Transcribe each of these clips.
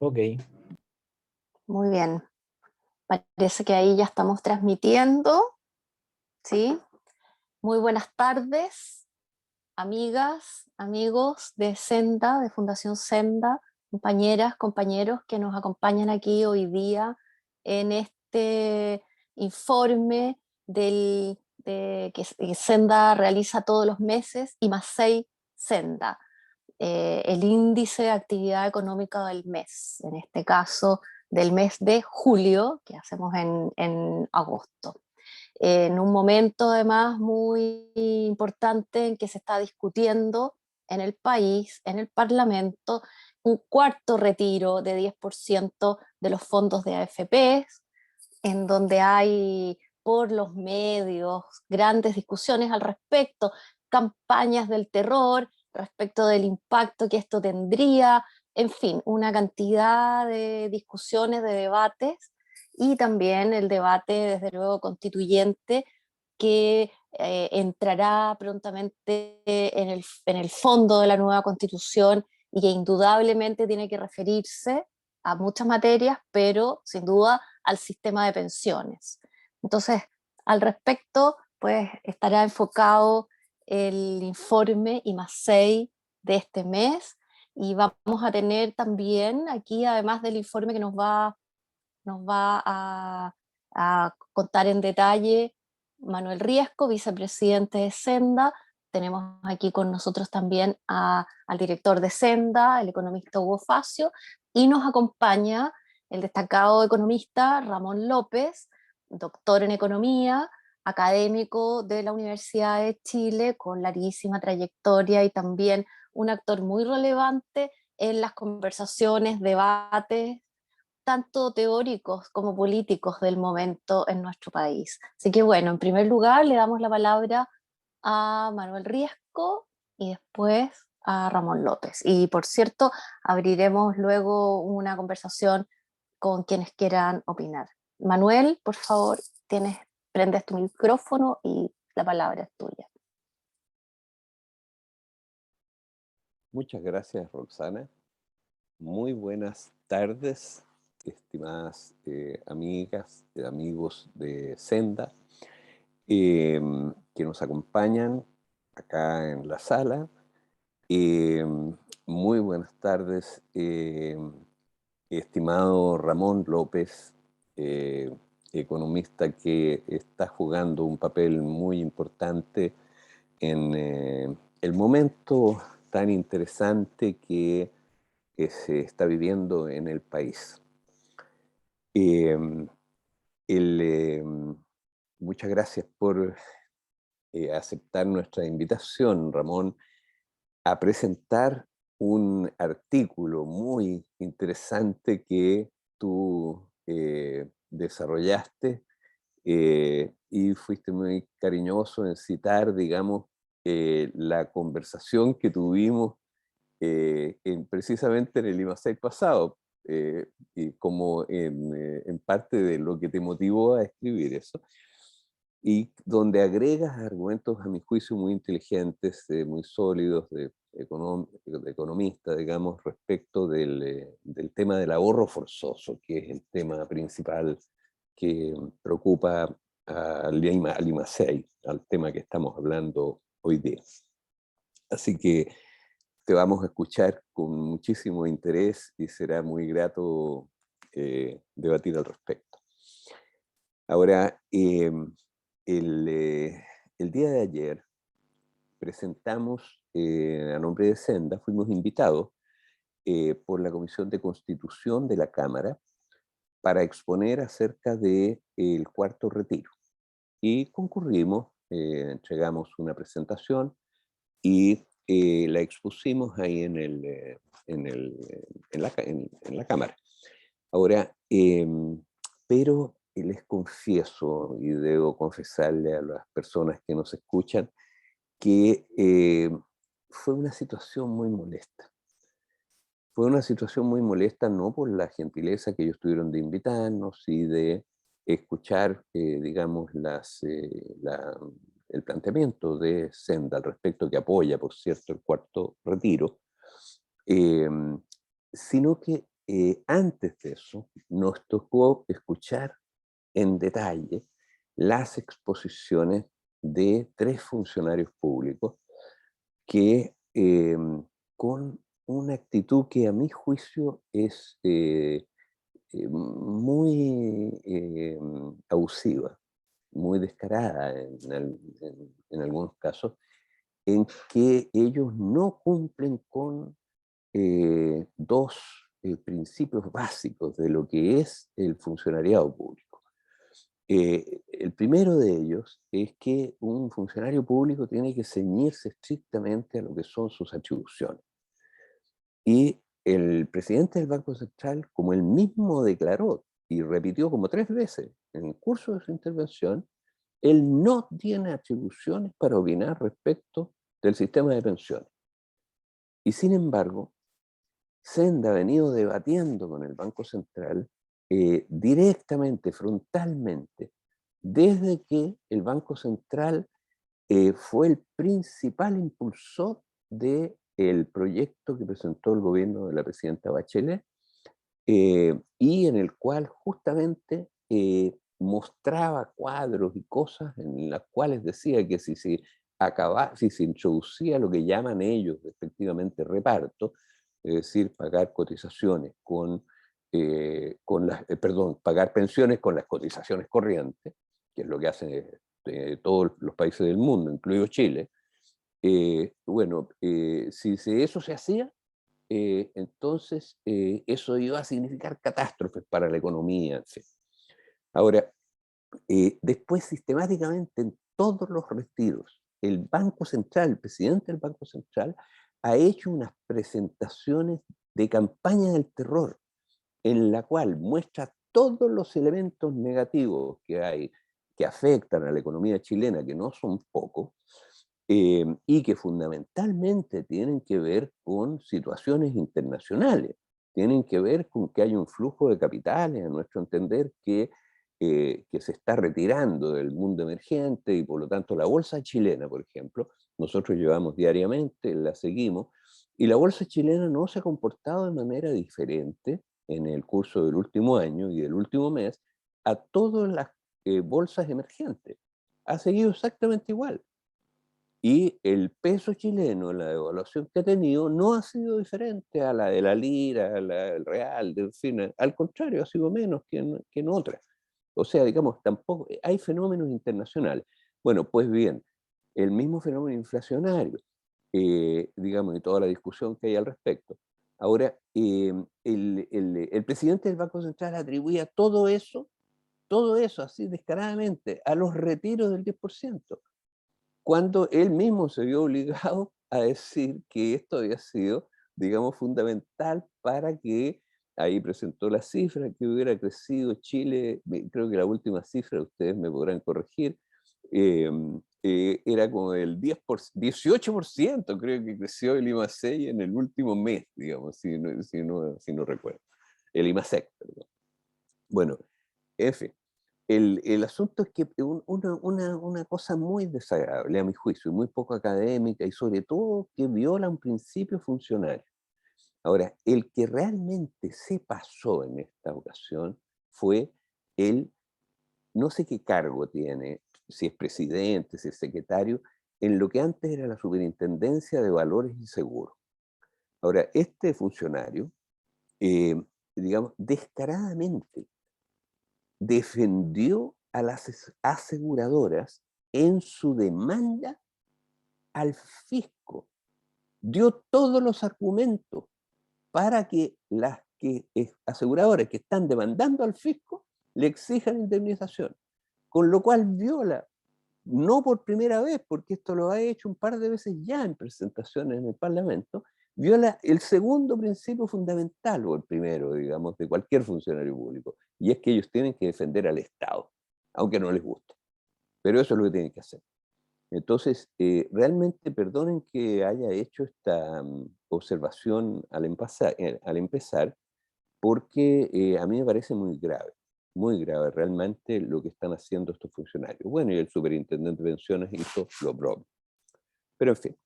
Ok, Muy bien. Parece que ahí ya estamos transmitiendo, ¿sí? Muy buenas tardes, amigas, amigos de Senda, de Fundación Senda, compañeras, compañeros que nos acompañan aquí hoy día en este informe que Senda realiza todos los meses, y más 6 Senda, el índice de actividad económica del mes, en este caso del mes de julio, que hacemos en agosto. En un momento además muy importante en que se está discutiendo en el país, en el Parlamento, un cuarto retiro de 10% de los fondos de AFP, en donde hay por los medios grandes discusiones al respecto, campañas del terror respecto del impacto que esto tendría, en fin, una cantidad de discusiones, de debates, y también el debate, desde luego, constituyente, que entrará prontamente en el fondo de la nueva constitución y que indudablemente tiene que referirse a muchas materias, pero sin duda al sistema de pensiones. Entonces, al respecto, pues estará enfocado el informe I+6 de este mes, y vamos a tener también aquí, además del informe que nos va a contar en detalle Manuel Riesco, vicepresidente de Senda. Tenemos aquí con nosotros también al director de Senda, el economista Hugo Facio, y nos acompaña el destacado economista Ramón López, doctor en economía, académico de la Universidad de Chile, con larguísima trayectoria y también un actor muy relevante en las conversaciones, debates, tanto teóricos como políticos del momento en nuestro país. Así que bueno, en primer lugar le damos la palabra a Manuel Riesco y después a Ramón López. Y por cierto, abriremos luego una conversación con quienes quieran opinar. Manuel, por favor, prendes tu micrófono y la palabra es tuya. Muchas gracias, Roxana. Muy buenas tardes, estimadas amigas y amigos de Senda, que nos acompañan acá en la sala. Eh, Muy buenas tardes, estimado Ramón López, eh, economista que está jugando un papel muy importante en el momento tan interesante que se está viviendo en el país. Eh, el, eh, Muchas gracias por aceptar nuestra invitación, Ramón, a presentar un artículo muy interesante que tú desarrollaste, y fuiste muy cariñoso en citar, digamos, la conversación que tuvimos precisamente en el I+6 pasado, y como en parte de lo que te motivó a escribir eso, y donde agregas argumentos, a mi juicio, muy inteligentes, muy sólidos, de economista, digamos, respecto del tema del ahorro forzoso, que es el tema principal que preocupa al I+6, al tema que estamos hablando hoy día. Así que te vamos a escuchar con muchísimo interés y será muy grato debatir al respecto. Ahora, el día de ayer presentamos, a nombre de Senda, fuimos invitados por la Comisión de Constitución de la Cámara para exponer acerca del cuarto retiro. Y concurrimos, entregamos una presentación y la expusimos ahí en la cámara. Ahora, pero les confieso, y debo confesarle a las personas que nos escuchan, que fue una situación muy molesta. Fue una situación muy molesta no por la gentileza que ellos tuvieron de invitarnos y de escuchar, digamos, el planteamiento de Senda al respecto, que apoya, por cierto, el cuarto retiro, eh, sino que antes de eso nos tocó escuchar en detalle las exposiciones de 3 funcionarios públicos que con una actitud que a mi juicio es muy abusiva, muy descarada en algunos casos, en que ellos no cumplen con 2 principios básicos de lo que es el funcionariado público. El primero de ellos es que un funcionario público tiene que ceñirse estrictamente a lo que son sus atribuciones. Y el presidente del Banco Central, como él mismo declaró y repitió como 3 veces en el curso de su intervención, él no tiene atribuciones para opinar respecto del sistema de pensiones. Y sin embargo, Senda ha venido debatiendo con el Banco Central directamente, frontalmente, desde que el Banco Central fue el principal impulsor del proyecto que presentó el gobierno de la presidenta Bachelet, y en el cual justamente mostraba cuadros y cosas en las cuales decía que si se introducía lo que llaman ellos efectivamente reparto, es decir, pagar cotizaciones pagar pensiones con las cotizaciones corrientes, que es lo que hacen todos los países del mundo, incluido Chile. Si eso se hacía, entonces eso iba a significar catástrofes para la economía, en fin. Ahora, después sistemáticamente en todos los retiros, el Banco Central, el presidente del Banco Central, ha hecho unas presentaciones de campaña del terror, en la cual muestra todos los elementos negativos que hay, que afectan a la economía chilena, que no son pocos, y que fundamentalmente tienen que ver con situaciones internacionales, tienen que ver con que hay un flujo de capitales, a nuestro entender, que se está retirando del mundo emergente y por lo tanto la bolsa chilena, por ejemplo, nosotros llevamos diariamente, la seguimos, y la bolsa chilena no se ha comportado de manera diferente en el curso del último año y del último mes a todas las bolsas emergentes. Ha seguido exactamente igual. Y el peso chileno, la devaluación que ha tenido, no ha sido diferente a la de la lira, el real, en fin, al contrario, ha sido menos que en otras. O sea, digamos, tampoco hay fenómenos internacionales. Bueno, pues bien, el mismo fenómeno inflacionario, digamos, y toda la discusión que hay al respecto. Ahora, el presidente del Banco Central atribuía todo eso así descaradamente, a los retiros del 10%, cuando él mismo se vio obligado a decir que esto había sido, digamos, fundamental para que, ahí presentó la cifra, que hubiera crecido Chile, creo que la última cifra, ustedes me podrán corregir, era como el 18%, creo que creció el IMASEI en el último mes, digamos, si no recuerdo. El IMASEC, perdón. Bueno, en fin. El asunto es que una cosa muy desagradable, a mi juicio, y muy poco académica, y sobre todo que viola un principio funcionario. Ahora, el que realmente se pasó en esta ocasión fue el, no sé qué cargo tiene, si es presidente, si es secretario, en lo que antes era la Superintendencia de Valores y Seguros. Ahora, este funcionario, eh, digamos, descaradamente defendió a las aseguradoras en su demanda al fisco. Dio todos los argumentos para que aseguradoras que están demandando al fisco le exijan indemnización. Con lo cual viola, no por primera vez, porque esto lo ha hecho un par de veces ya en presentaciones en el Parlamento, viola el segundo principio fundamental, o el primero, digamos, de cualquier funcionario público, y es que ellos tienen que defender al Estado, aunque no les guste. Pero eso es lo que tienen que hacer. Entonces, realmente perdonen que haya hecho esta observación al empezar, porque a mí me parece muy grave realmente lo que están haciendo estos funcionarios. Bueno, y el superintendente de pensiones hizo lo propio. Pero en fin,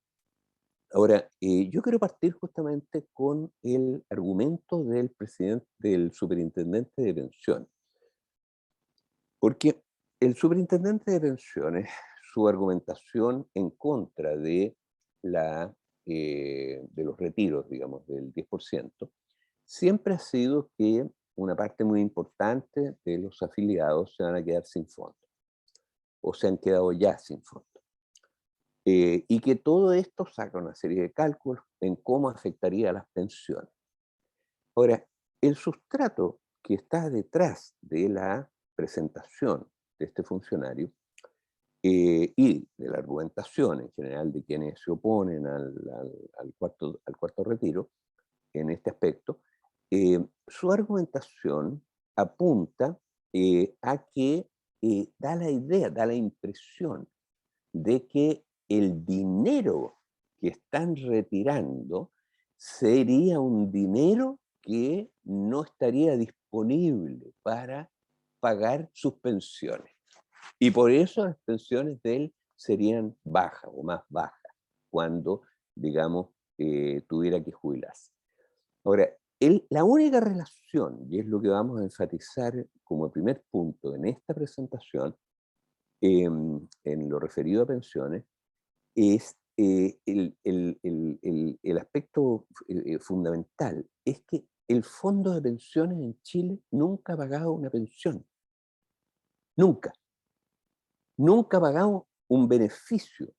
Ahora, yo quiero partir justamente con el argumento del presidente, del superintendente de pensiones, porque el superintendente de pensiones, su argumentación en contra de de los retiros, digamos, del 10%, siempre ha sido que una parte muy importante de los afiliados se van a quedar sin fondo, o se han quedado ya sin fondo. Y que todo esto saca una serie de cálculos en cómo afectaría a las pensiones. Ahora, el sustrato que está detrás de la presentación de este funcionario y de la argumentación en general de quienes se oponen al cuarto retiro en este aspecto, su argumentación apunta a que da la idea, da la impresión de que el dinero que están retirando sería un dinero que no estaría disponible para pagar sus pensiones. Y por eso las pensiones de él serían bajas o más bajas cuando, digamos, tuviera que jubilarse. Ahora, la única relación, y es lo que vamos a enfatizar como primer punto en esta presentación, en lo referido a pensiones, es el aspecto fundamental, es que el fondo de pensiones en Chile nunca ha pagado una pensión, nunca, nunca ha pagado un beneficio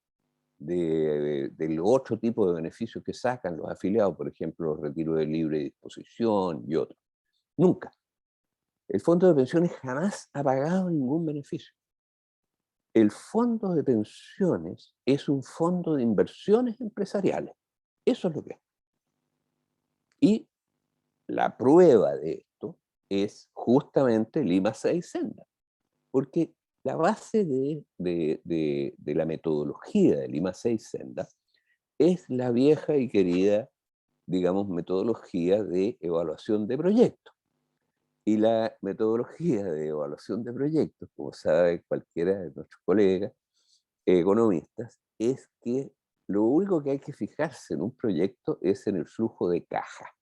del otro tipo de beneficios que sacan los afiliados, por ejemplo, los retiros de libre disposición y otros. Nunca. El fondo de pensiones jamás ha pagado ningún beneficio. El fondo de pensiones es un fondo de inversiones empresariales. Eso es lo que es. Y la prueba de esto es justamente Lima 6 Senda, porque la base de la metodología de Lima 6 Senda es la vieja y querida, digamos, metodología de evaluación de proyectos. Y la metodología de evaluación de proyectos, como sabe cualquiera de nuestros colegas economistas, es que lo único que hay que fijarse en un proyecto es en el flujo de caja.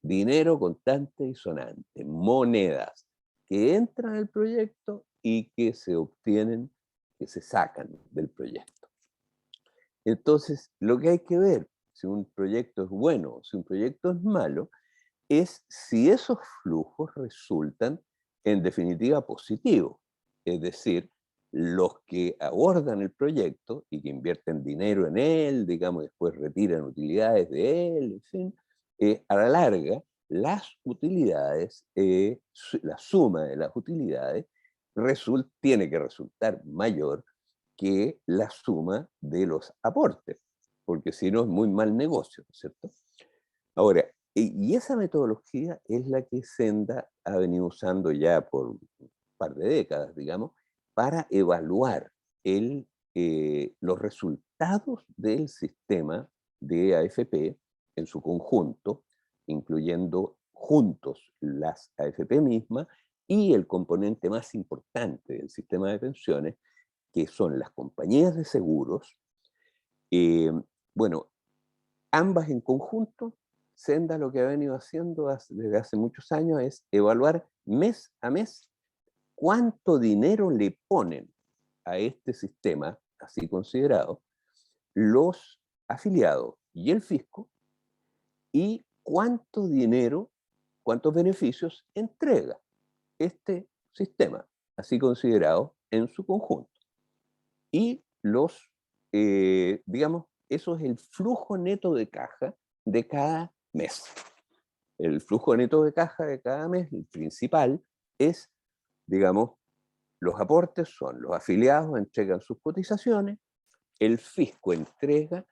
Dinero contante y sonante, monedas que entran al proyecto y que se obtienen, que se sacan del proyecto. Entonces, lo que hay que ver, si un proyecto es bueno o si un proyecto es malo, es si esos flujos resultan en definitiva positivos. Es decir, los que abordan el proyecto y que invierten dinero en él, digamos, después retiran utilidades de él, en fin, a la larga, las utilidades, la suma de las utilidades, tiene que resultar mayor que la suma de los aportes, porque si no es muy mal negocio, ¿no es cierto? Ahora, y esa metodología es la que Senda ha venido usando ya por un par de décadas, digamos, para evaluar los resultados del sistema de AFP en su conjunto, incluyendo juntos las AFP mismas y el componente más importante del sistema de pensiones, que son las compañías de seguros. eh, bueno, ambas en conjunto, Senda lo que ha venido haciendo desde hace muchos años es evaluar mes a mes cuánto dinero le ponen a este sistema, así considerado, los afiliados y el fisco, y cuánto dinero, cuántos beneficios entrega este sistema, así considerado en su conjunto. Y digamos, eso es el flujo neto de caja de cada mes. El flujo neto de caja de cada mes, el principal, es, digamos, los aportes son, los afiliados entregan sus cotizaciones, el fisco entrega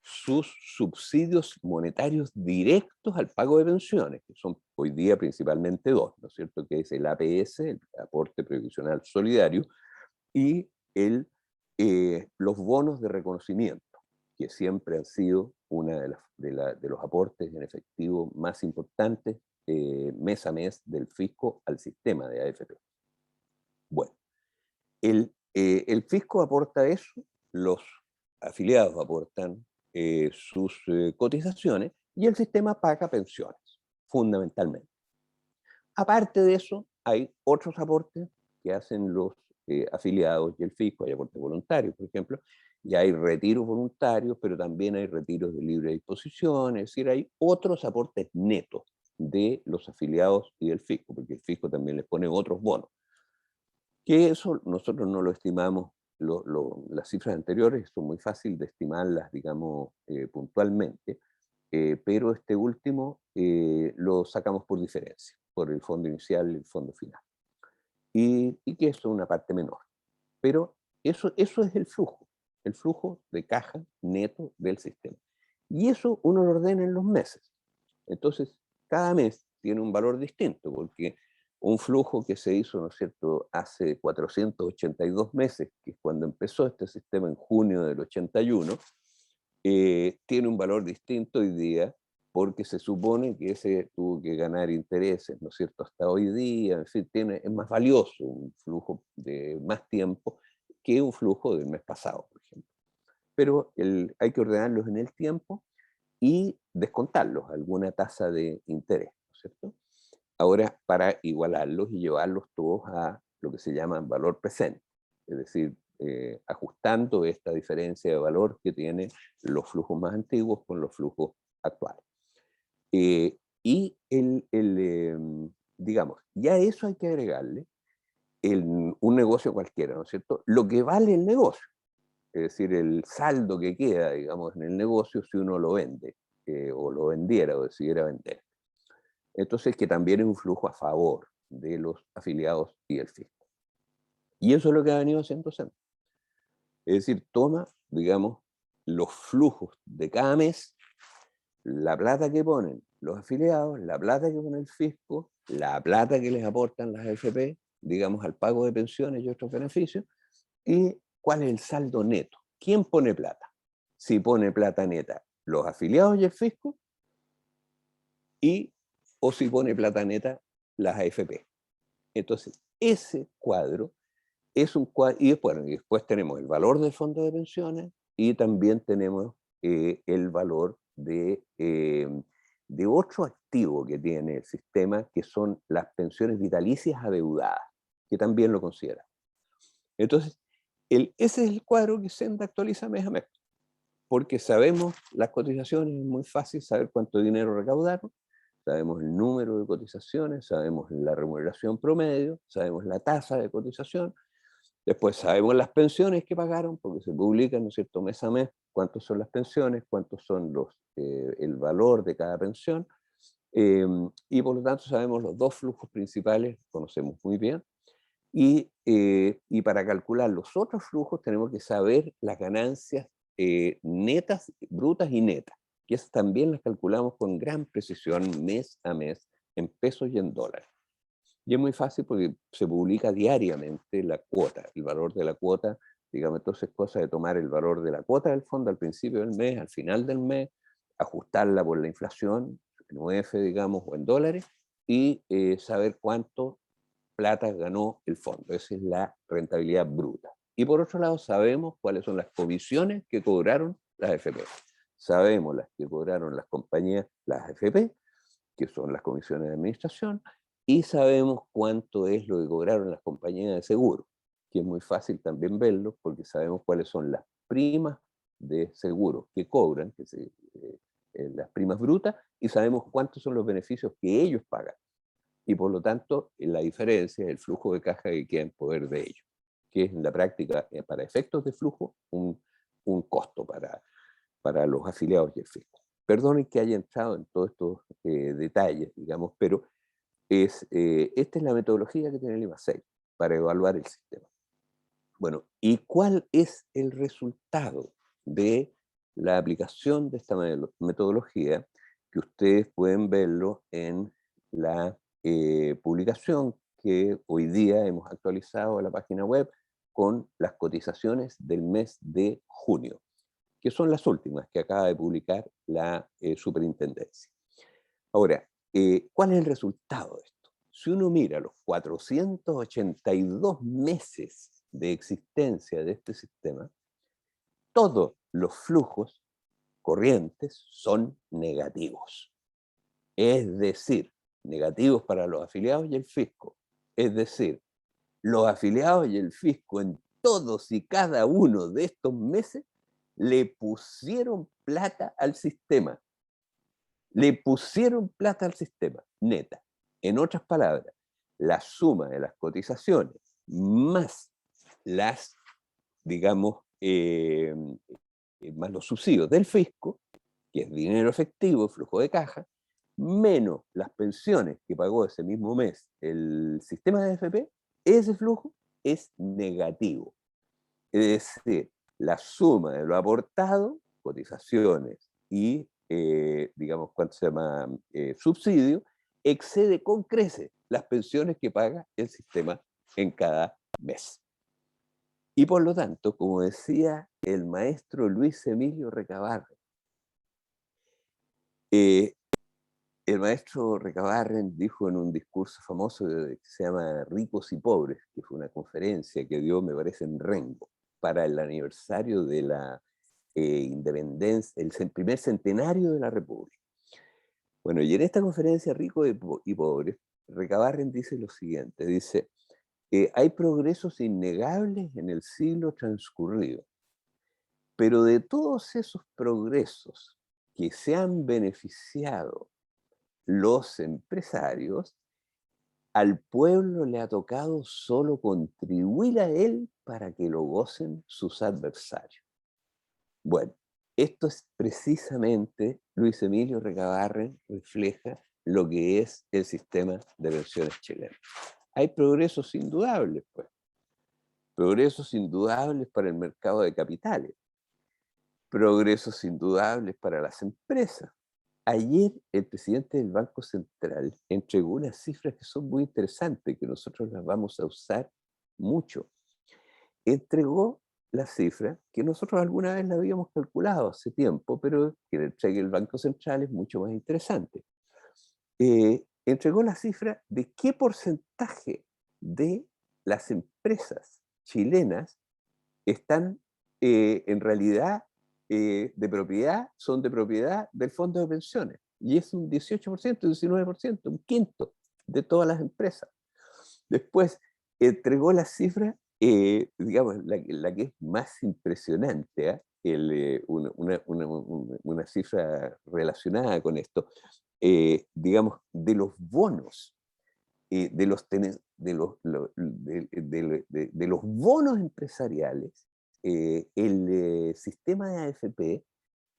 sus subsidios monetarios directos al pago de pensiones, que son hoy día principalmente dos, ¿no es cierto? Que es el APS, el aporte previsional solidario, y los bonos de reconocimiento, que siempre han sido una de los aportes en efectivo más importantes mes a mes del fisco al sistema de AFP. Bueno, el fisco aporta eso, los afiliados aportan sus cotizaciones y el sistema paga pensiones, fundamentalmente. Aparte de eso, hay otros aportes que hacen los afiliados y el fisco, hay aportes voluntarios, por ejemplo, y hay retiros voluntarios, pero también hay retiros de libre disposición, es decir, hay otros aportes netos de los afiliados y del fisco, porque el fisco también les pone otros bonos. Que eso nosotros no lo estimamos, las cifras anteriores son muy fáciles de estimarlas, digamos, puntualmente, pero este último lo sacamos por diferencia, por el fondo inicial y el fondo final. Y que eso es una parte menor. Pero eso es el flujo de caja neto del sistema. Y eso uno lo ordena en los meses. Entonces, cada mes tiene un valor distinto, porque un flujo que se hizo, ¿no es cierto?, hace 482 meses, que es cuando empezó este sistema en junio del 81, tiene un valor distinto hoy día, porque se supone que ese tuvo que ganar intereses, ¿no es cierto?, hasta hoy día, en fin, es más valioso un flujo de más tiempo que un flujo del mes pasado, por ejemplo. Pero hay que ordenarlos en el tiempo y descontarlos, alguna tasa de interés, ¿no es cierto? Ahora, para igualarlos y llevarlos todos a lo que se llama valor presente, es decir, ajustando esta diferencia de valor que tienen los flujos más antiguos con los flujos actuales. Y digamos, ya a eso hay que agregarle un negocio cualquiera, ¿no es cierto? Lo que vale el negocio, es decir, el saldo que queda, digamos, en el negocio si uno lo vende, o lo vendiera o decidiera vender. Entonces, que también es un flujo a favor de los afiliados y el fisco. Y eso es lo que ha venido haciendo Centro. Es decir, toma, digamos, los flujos de cada mes, la plata que ponen los afiliados, la plata que pone el fisco, la plata que les aportan las AFP, digamos, al pago de pensiones y otros beneficios, y cuál es el saldo neto. ¿Quién pone plata? Si pone plata neta, los afiliados y el fisco, o si pone plata neta, las AFP. Entonces, ese cuadro es un cuadro, y después tenemos el valor del fondo de pensiones y también tenemos el valor de otro activo que tiene el sistema, que son las pensiones vitalicias adeudadas, que también lo considera. Entonces, ese es el cuadro que Senda actualiza mes a mes, porque sabemos las cotizaciones, es muy fácil saber cuánto dinero recaudaron, sabemos el número de cotizaciones, sabemos la remuneración promedio, sabemos la tasa de cotización, después sabemos las pensiones que pagaron, porque se publican, ¿no es cierto?, mes a mes, cuántos son las pensiones, cuántos son el valor de cada pensión, y por lo tanto sabemos los dos flujos principales, conocemos muy bien, y para calcular los otros flujos tenemos que saber las ganancias netas, brutas y netas, que esas también las calculamos con gran precisión mes a mes en pesos y en dólares. Y es muy fácil porque se publica diariamente la cuota, el valor de la cuota, digamos, entonces es cosa de tomar el valor de la cuota del fondo al principio del mes, al final del mes, ajustarla por la inflación, en UF, digamos, o en dólares, y saber cuánto plata ganó el fondo. Esa es la rentabilidad bruta. Y por otro lado, sabemos cuáles son las comisiones que cobraron las AFP. Sabemos las que cobraron las compañías, las AFP, que son las comisiones de administración, y sabemos cuánto es lo que cobraron las compañías de seguro, que es muy fácil también verlo, porque sabemos cuáles son las primas de seguro que cobran, las primas brutas, y sabemos cuántos son los beneficios que ellos pagan. Y por lo tanto, la diferencia es el flujo de caja que queda en poder de ellos, que es en la práctica, para efectos de flujo, un costo para los afiliados y el fisco. Perdonen que haya entrado en todos estos detalles, digamos, pero esta es la metodología que tiene el IMASEC para evaluar el sistema. Bueno, ¿y cuál es el resultado de la aplicación de esta metodología? Que ustedes pueden verlo en la publicación que hoy día hemos actualizado a la página web con las cotizaciones del mes de junio, que son las últimas que acaba de publicar la superintendencia. Ahora, ¿cuál es el resultado de esto? Si uno mira los 482 meses de existencia de este sistema, todos los flujos corrientes son negativos. Es decir, negativos para los afiliados y el fisco. Es decir, los afiliados y el fisco en todos y cada uno de estos meses le pusieron plata al sistema. Le pusieron plata al sistema, neta. En otras palabras, la suma de las cotizaciones más las, digamos, más los subsidios del fisco, que es dinero efectivo, flujo de caja, menos las pensiones que pagó ese mismo mes el sistema de AFP, ese flujo es negativo. Es decir, la suma de lo aportado, cotizaciones y, digamos, ¿cuánto se llama? Subsidio, excede con creces las pensiones que paga el sistema en cada mes. Y por lo tanto, como decía el maestro Luis Emilio Recabarren, el maestro Recabarren dijo en un discurso famoso que se llama Ricos y Pobres, que fue una conferencia que dio, me parece, en Rengo, para el aniversario de la independencia, el primer centenario de la República. Bueno, y en esta conferencia Ricos y Pobres, Recabarren dice lo siguiente, dice, hay progresos innegables en el siglo transcurrido, pero de todos esos progresos que se han beneficiado los empresarios, al pueblo le ha tocado solo contribuir a él para que lo gocen sus adversarios. Bueno, esto es precisamente, Luis Emilio Recabarren refleja lo que es el sistema de pensiones chileno. Hay progresos indudables, pues. Progresos indudables para el mercado de capitales. Progresos indudables para las empresas. Ayer el presidente del Banco Central entregó unas cifras que son muy interesantes, que nosotros las vamos a usar mucho. Entregó la cifra que nosotros alguna vez la habíamos calculado hace tiempo, pero que le entregue el Banco Central es mucho más interesante. Entregó la cifra de qué porcentaje de las empresas chilenas están en realidad son de propiedad del fondo de pensiones. Y es un 18%, 19%, un quinto de todas las empresas. Después entregó la cifra, digamos, la que es más impresionante, una cifra relacionada con esto, digamos, de los bonos, de los bonos empresariales, el sistema de AFP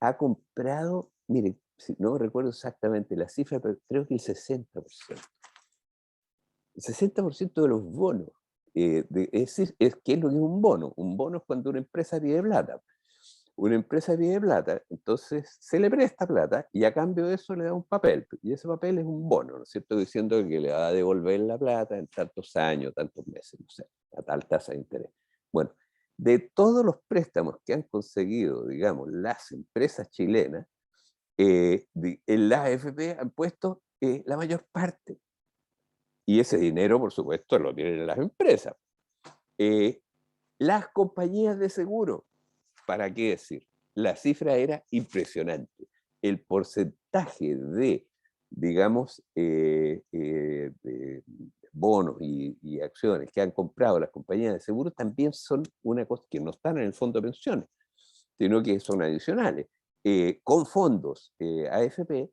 ha comprado, mire, no recuerdo exactamente la cifra, pero creo que el 60%. El 60% de los bonos, es decir, ¿qué es lo que es un bono? Un bono es cuando una empresa pide plata. Una empresa pide plata, entonces se le presta plata y a cambio de eso le da un papel. Y ese papel es un bono, ¿no es cierto? Diciendo que le va a devolver la plata en tantos años, tantos meses, no sé, a tal tasa de interés. Bueno, de todos los préstamos que han conseguido, digamos, las empresas chilenas, en la AFP han puesto la mayor parte. Y ese dinero, por supuesto, lo tienen las empresas. Las compañías de seguro, ¿para qué decir? La cifra era impresionante. El porcentaje de, digamos, de bonos y acciones que han comprado las compañías de seguro también son una cosa que no están en el fondo de pensiones, sino que son adicionales. Con fondos AFP,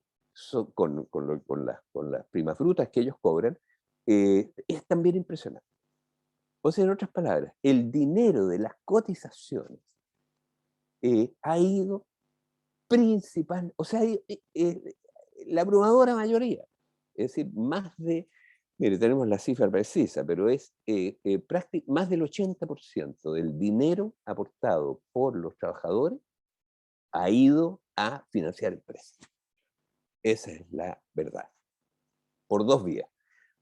con las primas frutas que ellos cobran, es también impresionante. O sea, en otras palabras, el dinero de las cotizaciones ha ido principal, o sea, la abrumadora mayoría, es decir, más de, mire, tenemos la cifra precisa, pero es más del 80% del dinero aportado por los trabajadores ha ido a financiar empresas. Esa es la verdad. Por dos vías.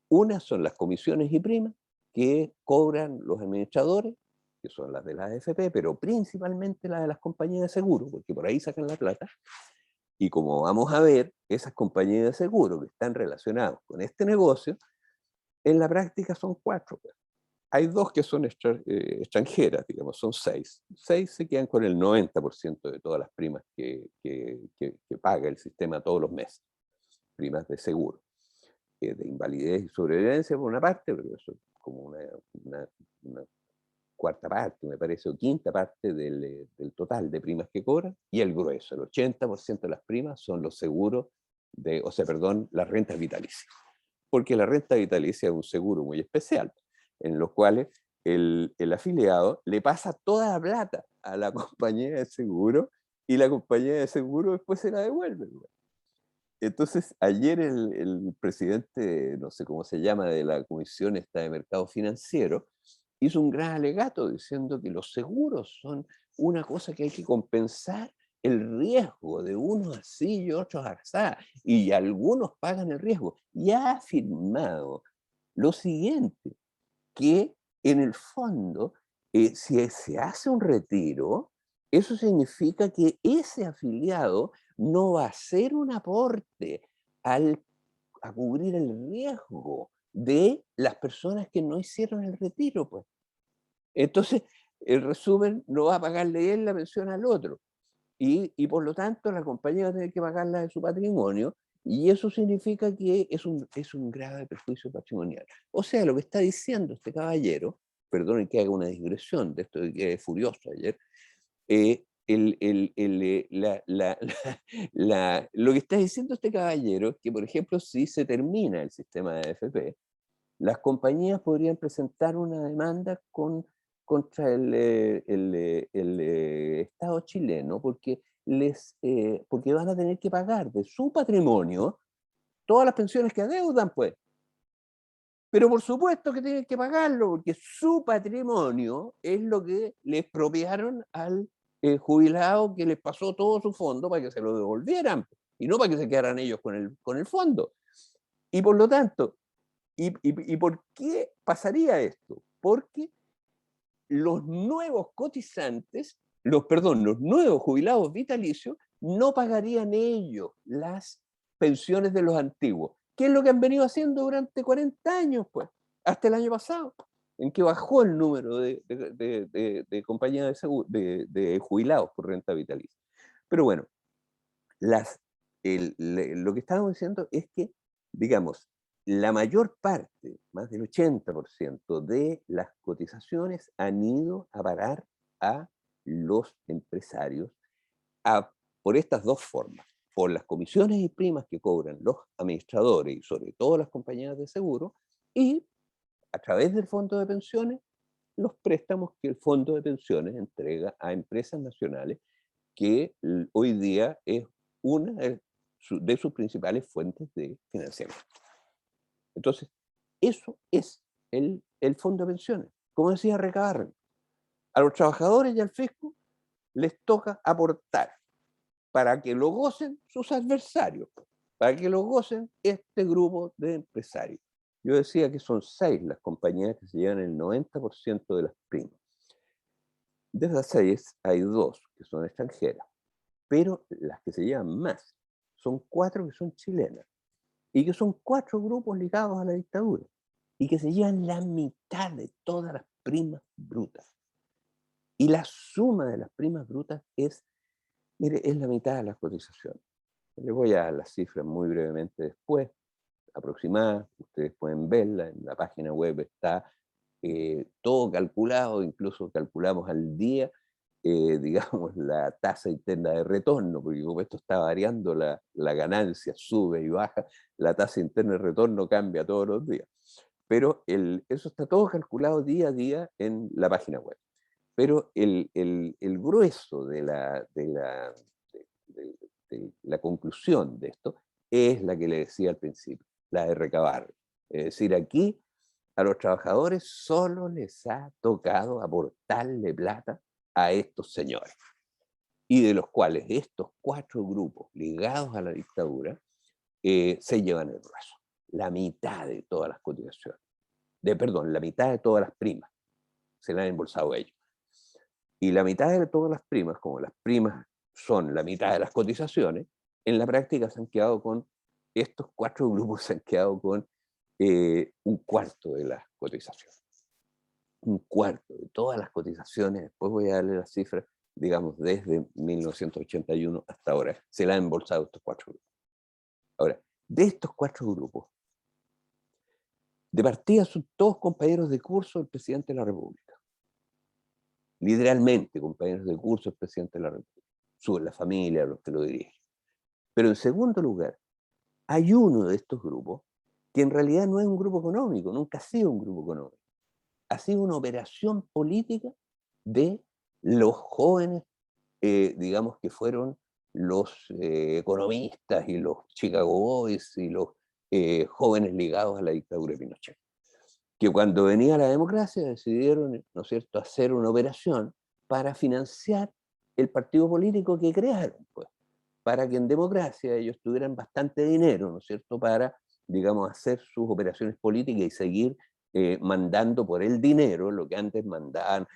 Una son las comisiones y primas que cobran los administradores, que son las de la AFP, pero principalmente las de las compañías de seguro, porque por ahí sacan la plata. Y como vamos a ver, esas compañías de seguro que están relacionadas con este negocio, en la práctica son cuatro. Hay dos que son extranjeras, digamos, son seis. Seis se quedan con el 90% de todas las primas que paga el sistema todos los meses, primas de seguro, de invalidez y sobrevivencia por una parte, pero eso es como una cuarta parte, me parece, o quinta parte del total de primas que cobran, y el grueso, el 80% de las primas son los seguros, las rentas vitalicias. Porque la renta vitalicia es un seguro muy especial, en los cuales el afiliado le pasa toda la plata a la compañía de seguro y la compañía de seguro después se la devuelve. Entonces, ayer el presidente, no sé cómo se llama, de la Comisión esta de Mercado Financiero, hizo un gran alegato diciendo que los seguros son una cosa que hay que compensar el riesgo de unos así y otros así, y algunos pagan el riesgo. Y ha afirmado lo siguiente, que en el fondo, si se hace un retiro, eso significa que ese afiliado no va a hacer un aporte a cubrir el riesgo de las personas que no hicieron el retiro, pues. Entonces, el resumen, no va a pagarle él la pensión al otro. Y por lo tanto, la compañía va a tener que pagarla de su patrimonio, y eso significa que es un grave perjuicio patrimonial. O sea, lo que está diciendo este caballero, perdonen que haga una digresión de esto de que es furioso ayer, lo que está diciendo este caballero es que, por ejemplo, si se termina el sistema de AFP, las compañías podrían presentar una demanda contra el Estado chileno porque van a tener que pagar de su patrimonio todas las pensiones que adeudan, pues. Pero por supuesto que tienen que pagarlo, porque su patrimonio es lo que le expropiaron al jubilado, que les pasó todo su fondo para que se lo devolvieran, y no para que se quedaran ellos con el fondo. Y por lo tanto, ¿y por qué pasaría esto? Porque los nuevos cotizantes, los nuevos jubilados vitalicios, no pagarían ellos las pensiones de los antiguos. ¿Qué es lo que han venido haciendo durante 40 años, pues? Hasta el año pasado, en que bajó el número de compañías de jubilados por renta vitalicia. Pero bueno, lo que estábamos diciendo es que, digamos, la mayor parte, más del 80% de las cotizaciones han ido a parar a los empresarios por estas dos formas: por las comisiones y primas que cobran los administradores y sobre todo las compañías de seguro, y a través del fondo de pensiones, los préstamos que el fondo de pensiones entrega a empresas nacionales, que hoy día es una de sus principales fuentes de financiamiento. Entonces, eso es el fondo de pensiones. Como decía Recabarren, a los trabajadores y al fisco les toca aportar para que lo gocen sus adversarios, para que lo gocen este grupo de empresarios. Yo decía que son 6 las compañías que se llevan el 90% de las primas. De esas 6 hay 2 que son extranjeras, pero las que se llevan más son 4 que son chilenas, y que son 4 grupos ligados a la dictadura, y que se llevan la mitad de todas las primas brutas. Y la suma de las primas brutas mire, es la mitad de las cotizaciones. Les voy a dar las cifras muy brevemente después, aproximadas, ustedes pueden verla, en la página web está todo calculado, incluso calculamos al día, digamos, la tasa interna de retorno, porque como esto está variando, la ganancia sube y baja, la tasa interna de retorno cambia todos los días. Pero eso está todo calculado día a día en la página web. Pero el grueso de la conclusión de esto es la que le decía al principio, la de recabar. Es decir, aquí a los trabajadores solo les ha tocado aportarle plata a estos señores, y de los cuales estos 4 grupos ligados a la dictadura se llevan el grueso, la mitad de todas las cotizaciones, la mitad de todas las primas se la han embolsado ellos. Y la mitad de todas las primas, como las primas son la mitad de las cotizaciones, en la práctica se han quedado con, estos 4 grupos se han quedado con un cuarto de las cotizaciones. un cuarto de todas las cotizaciones, después voy a darle las cifras, digamos, desde 1981 hasta ahora, se la han embolsado estos 4 grupos. Ahora, de estos 4 grupos, de partida son todos compañeros de curso del presidente de la República. Literalmente, compañeros de curso del presidente de la República. Sube la familia, los que lo dirigen. Pero en segundo lugar, hay uno de estos grupos que en realidad no es un grupo económico, nunca ha sido un grupo económico. Ha sido una operación política de los jóvenes, digamos, que fueron los economistas y los Chicago Boys y los jóvenes ligados a la dictadura de Pinochet, que cuando venía la democracia decidieron, ¿no es cierto?, hacer una operación para financiar el partido político que crearon, pues, para que en democracia ellos tuvieran bastante dinero, ¿no es cierto?, para, digamos, hacer sus operaciones políticas y seguir mandando por el dinero lo que antes mandaban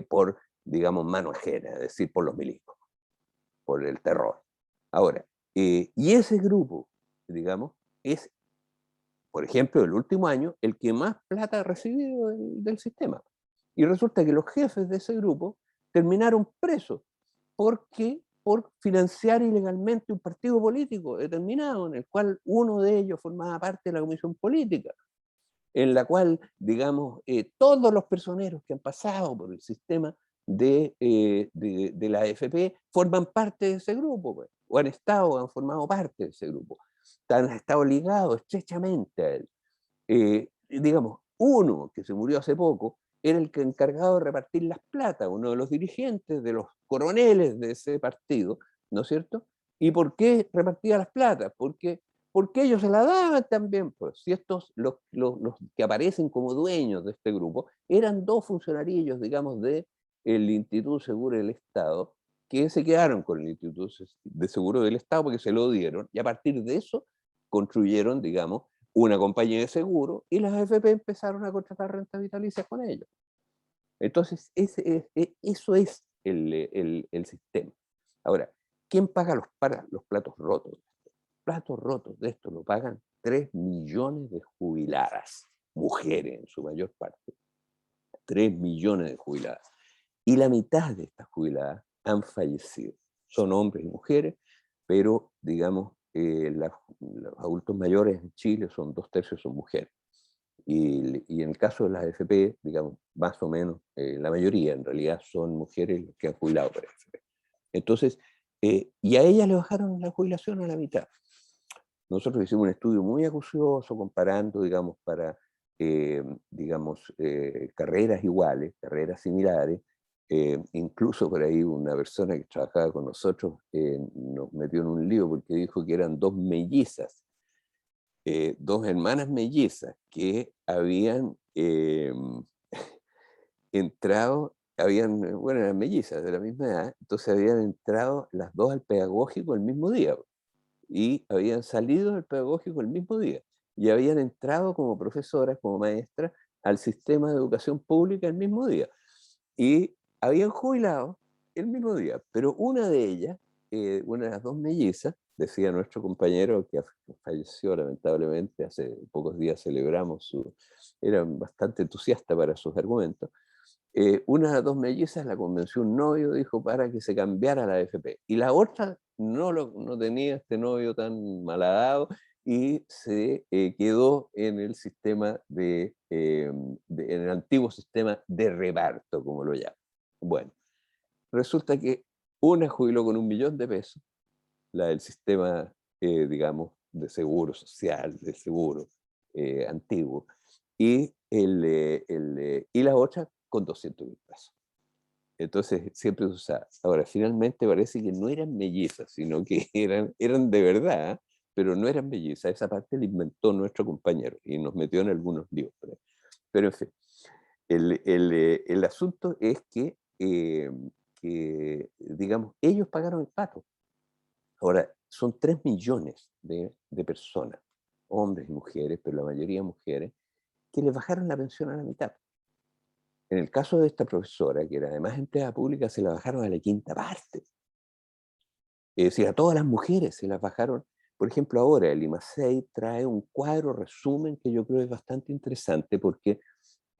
por, digamos, mano ajena, es decir, por los milicos, por el terror. Ahora, y ese grupo, digamos, es, por ejemplo, el último año, el que más plata ha recibido del sistema. Y resulta que los jefes de ese grupo terminaron presos porque por financiar ilegalmente un partido político determinado, en el cual uno de ellos formaba parte de la comisión política, en la cual, digamos, todos los personeros que han pasado por el sistema de la AFP forman parte de ese grupo, pues, o han estado, han formado parte de ese grupo, han estado ligados estrechamente a él. Digamos, uno que se murió hace poco era el que encargado de repartir las plata, uno de los dirigentes, de los coroneles de ese partido, ¿no es cierto? ¿Y por qué repartía las plata? Porque ellos se la daban también, pues. Si estos, los que aparecen como dueños de este grupo, eran 2 funcionarios, digamos, del Instituto Seguro del Estado, que se quedaron con el Instituto de Seguro del Estado porque se lo dieron, y a partir de eso construyeron, digamos, una compañía de seguro, y las AFP empezaron a contratar rentas vitalicias con ellos. Entonces, eso es el sistema. Ahora, ¿quién paga los platos rotos? Platos rotos de esto lo pagan 3 millones de jubiladas, mujeres en su mayor parte. 3 millones de jubiladas. Y la mitad de estas jubiladas han fallecido. Son hombres y mujeres, pero, digamos, los adultos mayores en Chile son 2/3 son mujeres. Y en el caso de las AFP, digamos, más o menos, la mayoría en realidad son mujeres que han jubilado por AFP. Entonces, y a ellas le bajaron la jubilación a la mitad. Nosotros hicimos un estudio muy acucioso comparando, digamos, para, digamos, carreras iguales, carreras similares. Incluso por ahí una persona que trabajaba con nosotros nos metió en un lío porque dijo que eran 2 mellizas, 2 hermanas mellizas que habían entrado, bueno, eran mellizas de la misma edad, entonces habían entrado las 2 al pedagógico el mismo día y habían salido del pedagógico el mismo día y habían entrado como profesoras, como maestras al sistema de educación pública el mismo día y habían jubilado el mismo día, pero una de ellas, una de las 2 mellizas, decía nuestro compañero que falleció lamentablemente, hace pocos días celebramos era bastante entusiasta para sus argumentos, una de las 2 mellizas la convenció un novio, dijo, para que se cambiara a la AFP. Y la otra no tenía este novio tan malhadado y se quedó en el sistema en el antiguo sistema de reparto, como lo llaman. Bueno, resulta que una jubiló con 1 millón de pesos, la del sistema, digamos, de seguro social, de seguro antiguo, y, y la otra con 200.000 pesos. Entonces, siempre se usaba. Ahora, finalmente parece que no eran mellizas, sino que eran de verdad, pero no eran mellizas. Esa parte la inventó nuestro compañero y nos metió en algunos líos. Pero en fin, el asunto es que, digamos, ellos pagaron el pato. Ahora, son 3 millones de personas, hombres y mujeres, pero la mayoría mujeres, que les bajaron la pensión a la mitad. En el caso de esta profesora, que era además empleada pública, se la bajaron a la quinta parte. Es decir, a todas las mujeres se las bajaron. Por ejemplo, ahora el IMASEI trae un cuadro resumen que yo creo es bastante interesante porque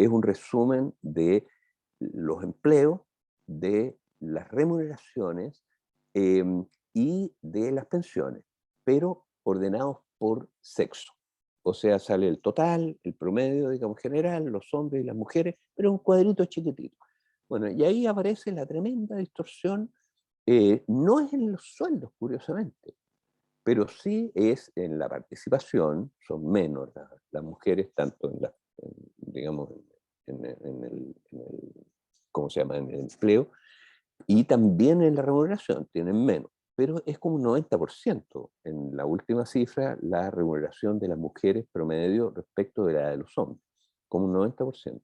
es un resumen de los empleos, de las remuneraciones y de las pensiones, pero ordenados por sexo. O sea, sale el total, el promedio, digamos, general, los hombres y las mujeres, pero un cuadrito chiquitito. Bueno, y ahí aparece la tremenda distorsión. No es en los sueldos, curiosamente, pero sí es en la participación. Son menos las mujeres, tanto digamos, ¿cómo se llama?, en el empleo, y también en la remuneración, tienen menos. Pero es como un 90% en la última cifra la remuneración de las mujeres promedio respecto de la de los hombres, como un 90%.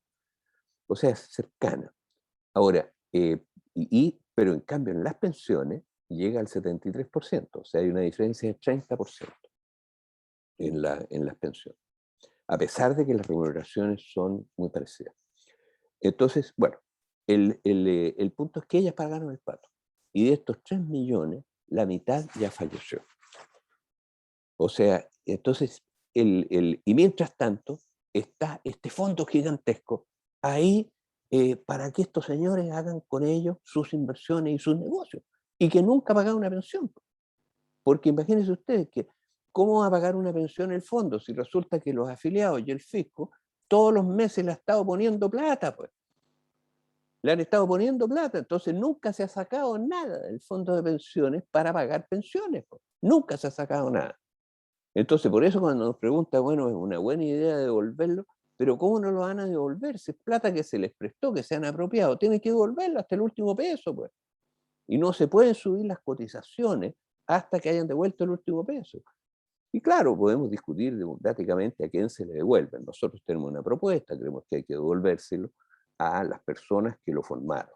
O sea, es cercana. Ahora, pero en cambio en las pensiones llega al 73%, o sea, hay una diferencia de 30% en las pensiones, a pesar de que las remuneraciones son muy parecidas. Entonces, bueno, el punto es que ellas pagaron el pato, y de estos 3 millones, la mitad ya falleció. O sea, entonces, y mientras tanto, está este fondo gigantesco ahí para que estos señores hagan con ellos sus inversiones y sus negocios, y que nunca pagaron una pensión. Porque imagínense ustedes que, ¿cómo va a pagar una pensión el fondo si resulta que los afiliados y el fisco todos los meses le han estado poniendo plata? Pues le han estado poniendo plata, entonces nunca se ha sacado nada del fondo de pensiones para pagar pensiones. Pues. Nunca se ha sacado nada. Entonces, por eso cuando nos pregunta, bueno, es una buena idea devolverlo, pero ¿cómo no lo van a devolver? Si es plata que se les prestó, que se han apropiado, tienen que devolverlo hasta el último peso, pues. Y no se pueden subir las cotizaciones hasta que hayan devuelto el último peso. Y claro, podemos discutir democráticamente a quién se le devuelven. Nosotros tenemos una propuesta, creemos que hay que devolvérselo a las personas que lo formaron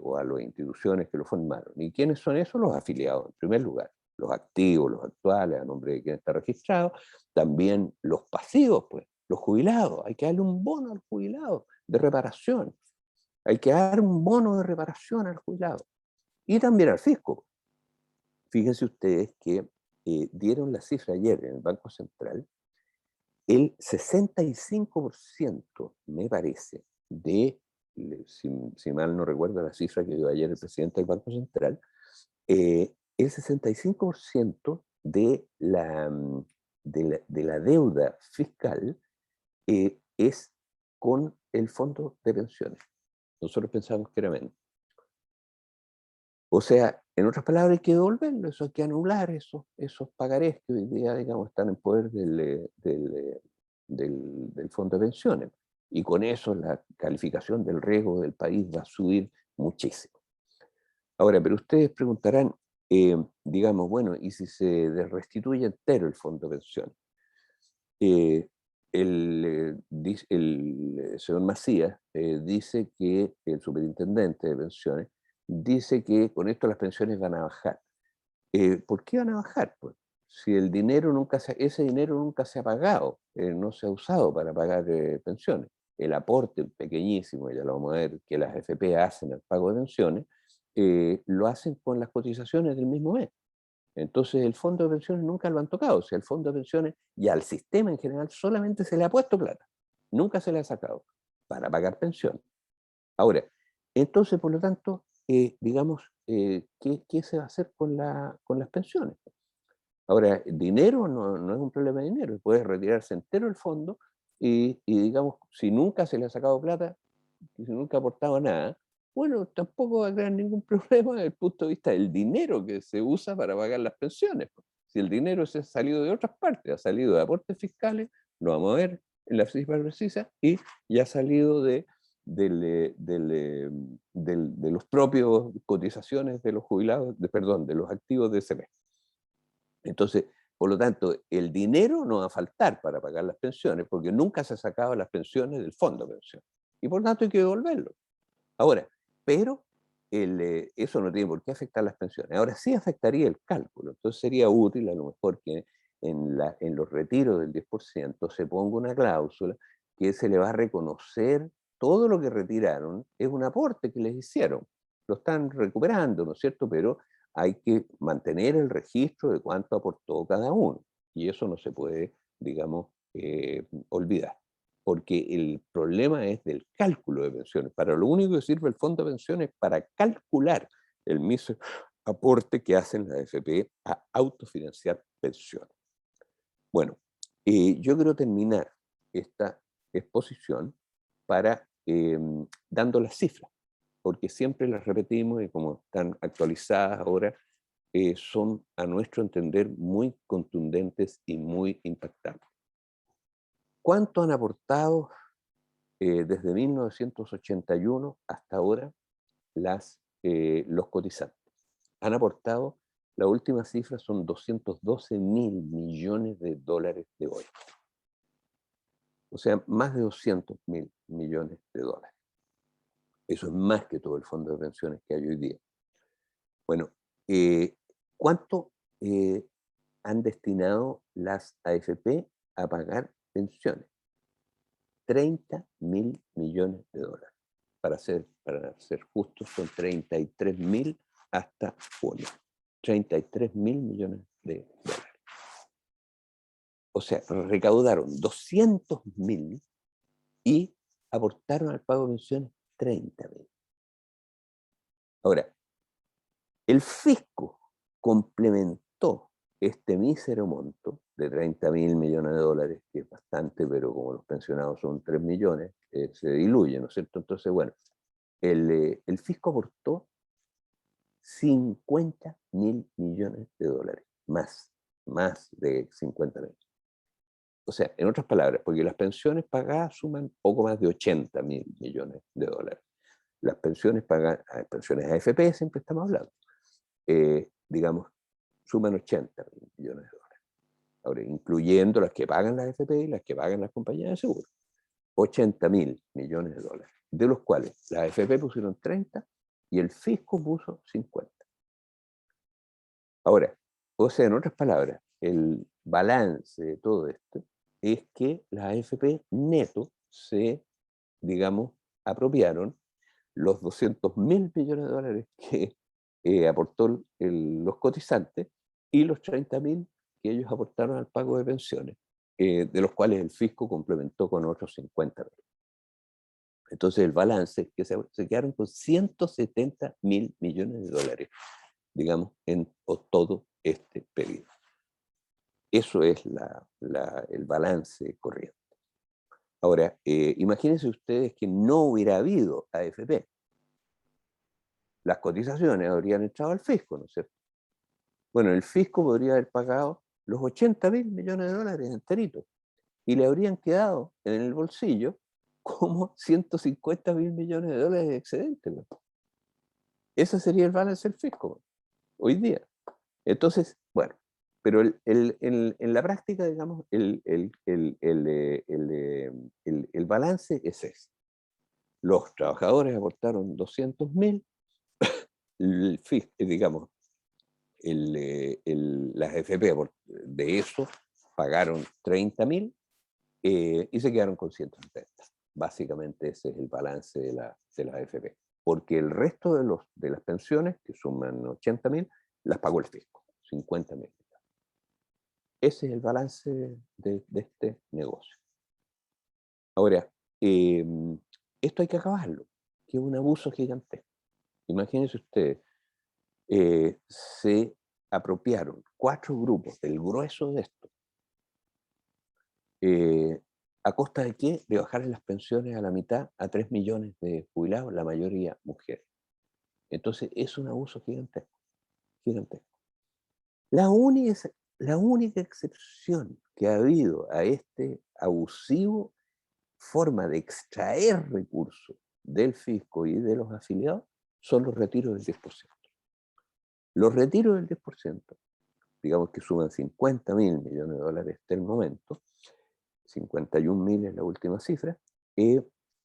o a las instituciones que lo formaron. ¿Y quiénes son esos? Los afiliados, en primer lugar. Los activos, los actuales, a nombre de quien está registrado. También los pasivos, pues, los jubilados. Hay que darle un bono al jubilado de reparación. Hay que dar un bono de reparación al jubilado. Y también al fisco. Fíjense ustedes que dieron la cifra ayer en el Banco Central, el 65%, me parece, si mal no recuerdo la cifra que dio ayer el presidente del Banco Central, el 65% de la deuda fiscal es con el fondo de pensiones. Nosotros pensamos que era menos. O sea, en otras palabras, hay que devolverlo, eso hay que anular esos pagarés que hoy día, digamos, están en poder del fondo de pensiones. Y con eso la calificación del riesgo del país va a subir muchísimo. Ahora, pero ustedes preguntarán, digamos, bueno, ¿y si se restituye entero el fondo de pensiones? El señor Macías dice que el superintendente de pensiones dice que con esto las pensiones van a bajar. ¿Por qué van a bajar? Pues, si el dinero ese dinero nunca se ha pagado, no se ha usado para pagar pensiones. El aporte pequeñísimo, ya lo vamos a ver, que las FP hacen al pago de pensiones, lo hacen con las cotizaciones del mismo mes. Entonces el fondo de pensiones nunca lo han tocado. O sea, el fondo de pensiones y al sistema en general solamente se le ha puesto plata. Nunca se le ha sacado para pagar pensiones. Ahora, entonces, por lo tanto, digamos, ¿qué se va a hacer con las pensiones? Ahora, dinero no es un problema de dinero. Puede retirarse entero el fondo y, digamos, si nunca se le ha sacado plata, si nunca ha aportado nada, bueno, tampoco va a crear ningún problema desde el punto de vista del dinero que se usa para pagar las pensiones. Si el dinero se ha salido de otras partes, ha salido de aportes fiscales, lo vamos a ver en la cifra precisa, y ya ha salido de los propios cotizaciones de los jubilados, perdón, de los activos de ese mes. Entonces, por lo tanto, el dinero no va a faltar para pagar las pensiones, porque nunca se ha sacado las pensiones del fondo de pensión. Y por lo tanto hay que devolverlo. Ahora, pero eso no tiene por qué afectar las pensiones. Ahora sí afectaría el cálculo. Entonces sería útil a lo mejor que en los retiros del 10% se ponga una cláusula que se le va a reconocer todo lo que retiraron, es un aporte que les hicieron. Lo están recuperando, ¿no es cierto? Pero hay que mantener el registro de cuánto aportó cada uno. Y eso no se puede, digamos, olvidar. porque el problema es del cálculo de pensiones. Para lo único que sirve el fondo de pensiones es para calcular el mismo aporte que hacen las AFP a autofinanciar pensiones. Bueno, yo quiero terminar esta exposición para dando las cifras, porque siempre las repetimos y como están actualizadas ahora, son a nuestro entender muy contundentes y muy impactantes. ¿Cuánto han aportado desde 1981 hasta ahora los cotizantes? Han aportado, la última cifra son 212 mil millones de dólares de hoy. O sea, más de 200 mil millones de dólares. Eso es más que todo el fondo de pensiones que hay hoy día. Bueno, ¿cuánto han destinado las AFP a pagar pensiones? 30 mil millones de dólares. Para ser justos, son 33 mil hasta junio. 33 mil millones de dólares. O sea, recaudaron 200 mil y aportaron al pago de pensiones 30 mil. Ahora, el fisco complementó este mísero monto de 30 mil millones de dólares, que es bastante, pero como los pensionados son 3 millones, se diluye, ¿no es cierto? Entonces, bueno, el fisco aportó 50 mil millones de dólares, más de 50 mil. O sea, en otras palabras, porque las pensiones pagadas suman poco más de 80 mil millones de dólares. Las pensiones pagadas, pensiones AFP siempre estamos hablando, digamos, suman 80 mil millones de dólares. Ahora, incluyendo las que pagan las AFP y las que pagan las compañías de seguro. 80 mil millones de dólares, de los cuales las AFP pusieron 30 y el fisco puso 50. Ahora, o sea, en otras palabras, el balance de todo esto es que las AFP neto se, digamos, apropiaron los 200 mil millones de dólares que aportó los cotizantes y los 30 mil que ellos aportaron al pago de pensiones, de los cuales el fisco complementó con otros 50 mil. Entonces el balance es que se quedaron con 170 mil millones de dólares, digamos, en todo este periodo. Eso es el balance corriente. Ahora, imagínense ustedes que no hubiera habido AFP. Las cotizaciones habrían entrado al fisco, ¿no es cierto? Bueno, el fisco podría haber pagado los 80 mil millones de dólares enteritos y le habrían quedado en el bolsillo como 150 mil millones de dólares de excedente. ¿No? Ese sería el balance del fisco hoy día. Entonces, bueno, pero en la práctica, digamos, el balance es ese. Los trabajadores aportaron 200 mil, digamos, las FP de eso pagaron 30 mil y se quedaron con 170. Básicamente ese es el balance de las FP. Porque el resto de las pensiones, que suman 80 mil, las pagó el fisco, 50 mil. Ese es el balance de este negocio. Ahora, esto hay que acabarlo, que es un abuso gigantesco. Imagínense ustedes, se apropiaron 4 grupos del grueso de esto. ¿A costa de qué? De bajar las pensiones a la mitad a 3 millones de jubilados, la mayoría mujeres. Entonces es un abuso gigantesco, gigantesco. La única excepción que ha habido a este abusivo forma de extraer recursos del fisco y de los afiliados son los retiros del 10%. Los retiros del 10%, digamos que suman 50 mil millones de dólares hasta el momento, 51 mil es la última cifra,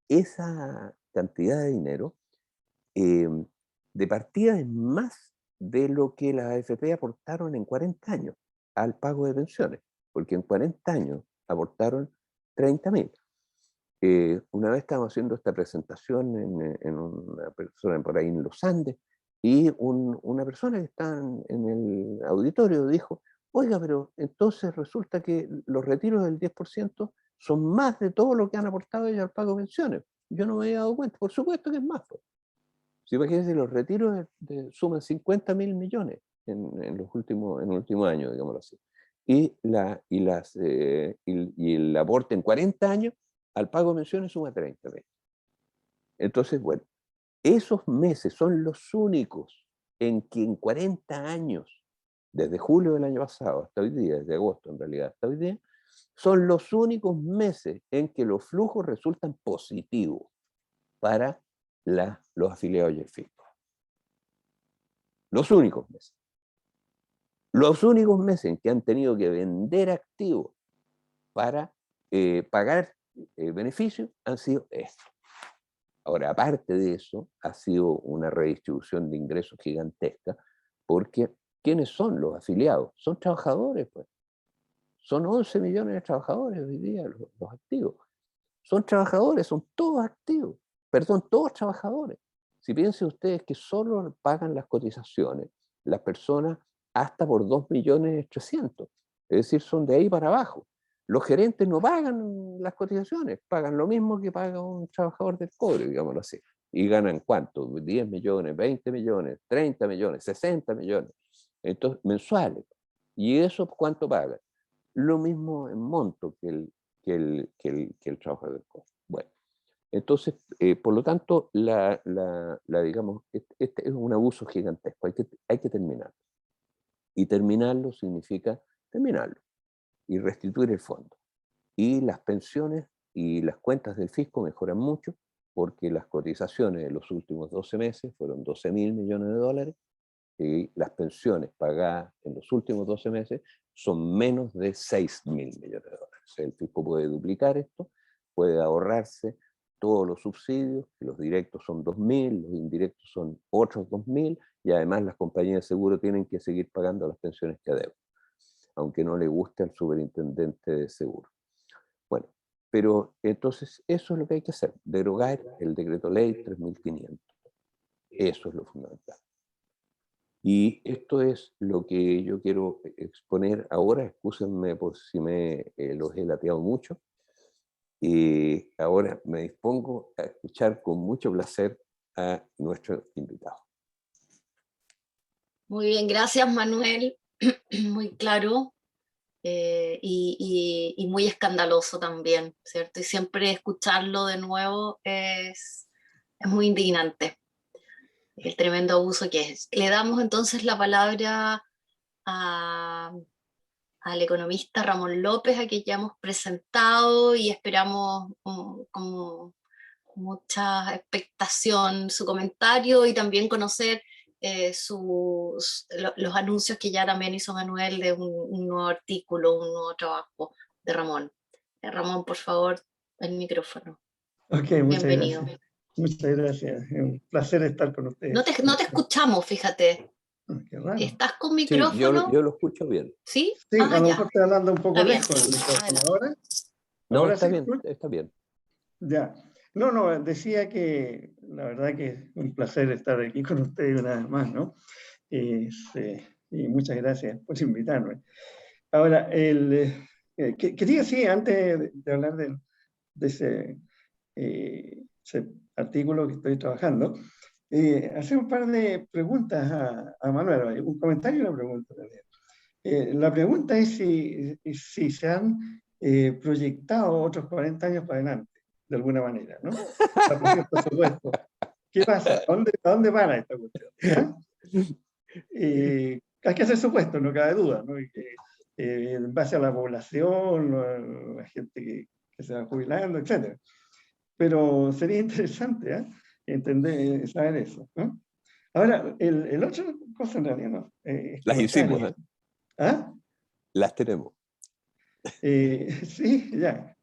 esa cantidad de dinero de partida es más de lo que las AFP aportaron en 40 años al pago de pensiones, porque en 40 años aportaron 30 mil. Una vez estábamos haciendo esta presentación en una persona por ahí en los Andes, y una persona que está en el auditorio dijo, oiga, pero entonces resulta que los retiros del 10% son más de todo lo que han aportado ellos al pago de pensiones. Yo no me había dado cuenta, por supuesto que es más. Pues. Si imagínense, los retiros suman 50.000 millones en el último año, digámoslo así. Y el aporte en 40 años al pago de pensiones suma 30.000. Entonces, bueno, esos meses son los únicos en que en 40 años, desde julio del año pasado hasta hoy día, desde agosto en realidad hasta hoy día, son los únicos meses en que los flujos resultan positivos para los afiliados y el fisco. Los únicos meses. Los únicos meses en que han tenido que vender activos para pagar beneficios han sido estos. Ahora, aparte de eso, ha sido una redistribución de ingresos gigantesca, porque ¿quiénes son los afiliados? Son trabajadores, pues. Son 11 millones de trabajadores hoy día los activos. Son trabajadores, son todos activos. Perdón, todos trabajadores. Si piensen ustedes que solo pagan las cotizaciones las personas hasta por 2.300.000. Es decir, son de ahí para abajo. Los gerentes no pagan las cotizaciones, pagan lo mismo que paga un trabajador del cobre, digámoslo así. Y ganan ¿cuánto? 10 millones, 20 millones, 30 millones, 60 millones. Entonces, mensuales. ¿Y eso cuánto pagan? Lo mismo en monto que el trabajador del cobre. Bueno, entonces, por lo tanto, digamos, este es un abuso gigantesco, hay que terminarlo. Y terminarlo significa terminarlo y restituir el fondo. Y las pensiones y las cuentas del fisco mejoran mucho porque las cotizaciones de los últimos 12 meses fueron 12.000 millones de dólares y las pensiones pagadas en los últimos 12 meses son menos de 6.000 millones de dólares. O sea, el fisco puede duplicar esto, puede ahorrarse todos los subsidios, que los directos son 2.000, los indirectos son otros 2.000, y además las compañías de seguro tienen que seguir pagando las pensiones que deben, aunque no le guste al superintendente de seguro. Bueno, pero entonces eso es lo que hay que hacer, derogar el decreto ley 3.500. Eso es lo fundamental. Y esto es lo que yo quiero exponer ahora. Excúsenme por si los he lateado mucho. Y ahora me dispongo a escuchar con mucho placer a nuestro invitado. Muy bien, gracias Manuel, muy claro y muy escandaloso también, ¿cierto? Y siempre escucharlo de nuevo es muy indignante, el tremendo abuso que es. Le damos entonces la palabra al economista Ramón López, a quien ya hemos presentado y esperamos con mucha expectación su comentario y también conocer los anuncios que ya también hizo Manuel de un nuevo artículo, un nuevo trabajo de Ramón. Ramón, por favor, el micrófono. Ok, Bienvenido. Gracias. Muchas gracias. Es un placer estar con ustedes. No te escuchamos, fíjate. Qué raro. ¿Estás con micrófono? Sí, yo lo escucho bien. ¿Sí? Sí, a lo mejor estoy hablando un poco Está bien. lejos. ¿Ahora? No, ¿Ahora está sí? bien, está bien. Ya. No, decía que la verdad que es un placer estar aquí con ustedes una vez más, ¿no? Y muchas gracias por invitarme. Ahora, quería, sí, antes de hablar de ese artículo que estoy trabajando, hacer un par de preguntas a Manuel, un comentario y una pregunta también. La pregunta es si se han proyectado otros 40 años para adelante, de alguna manera, ¿no? Por supuesto. ¿Qué pasa? ¿A dónde van esta cuestión? ¿Ya? Hay que hacer supuestos, no cabe duda, ¿no? Y que, en base a la población, la gente que se va jubilando, etc. Pero sería interesante entender, saber eso, ¿no? Ahora, el otro cosa en realidad no. Las hicimos, ¿eh? ¿Ah? Las tenemos. Sí, ya.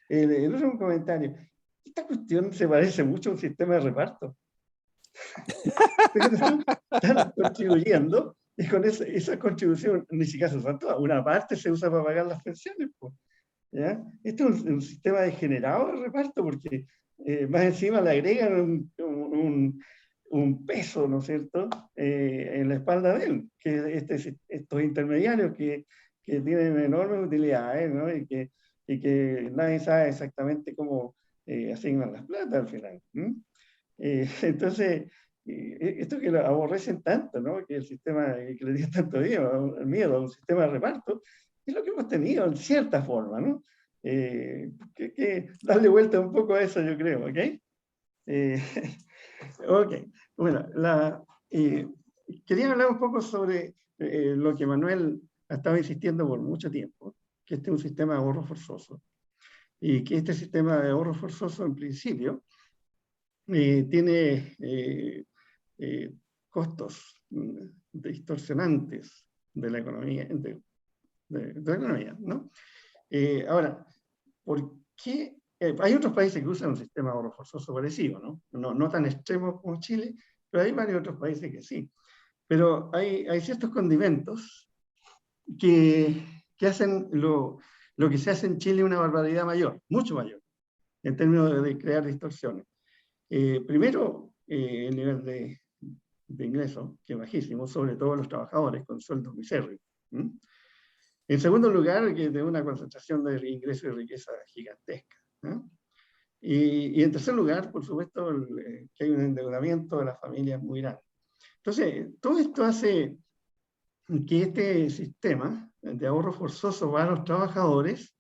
El otro comentario. Esta cuestión se parece mucho a un sistema de reparto. Están contribuyendo y con esa contribución ni siquiera se usa toda. Una parte se usa para pagar las pensiones. Pues, ¿ya? Esto es un sistema degenerado de reparto porque más encima le agregan un peso, ¿no es cierto?, en la espalda de él, que estos intermediarios que tienen enormes utilidades, ¿no? Y que y que nadie sabe exactamente cómo asignan las plata al final. Entonces, esto que lo aborrecen tanto, ¿no? Que el sistema, que le tiene tanto miedo a un sistema de reparto, es lo que hemos tenido en cierta forma, ¿no? Que darle vuelta un poco a eso, yo creo, ¿ok? Ok, bueno, quería hablar un poco sobre lo que Manuel ha estado insistiendo por mucho tiempo, que este es un sistema de ahorro forzoso, y que este sistema de ahorro forzoso, en principio, tiene costos distorsionantes de la economía, de la economía, ¿no? Ahora, ¿por qué? Hay otros países que usan un sistema de ahorro forzoso parecido, ¿no? No tan extremo como Chile, pero hay varios otros países que sí. Pero hay ciertos condimentos que hacen lo que se hace en Chile una barbaridad mayor, mucho mayor, en términos de crear distorsiones. Primero, el nivel de ingresos, que es bajísimo, sobre todo los trabajadores con sueldos misérrimos. En segundo lugar, que de una concentración de ingresos y riqueza gigantesca. Y en tercer lugar, por supuesto, que hay un endeudamiento de las familias muy grande. Entonces, todo esto hace que este sistema de ahorro forzoso para los trabajadores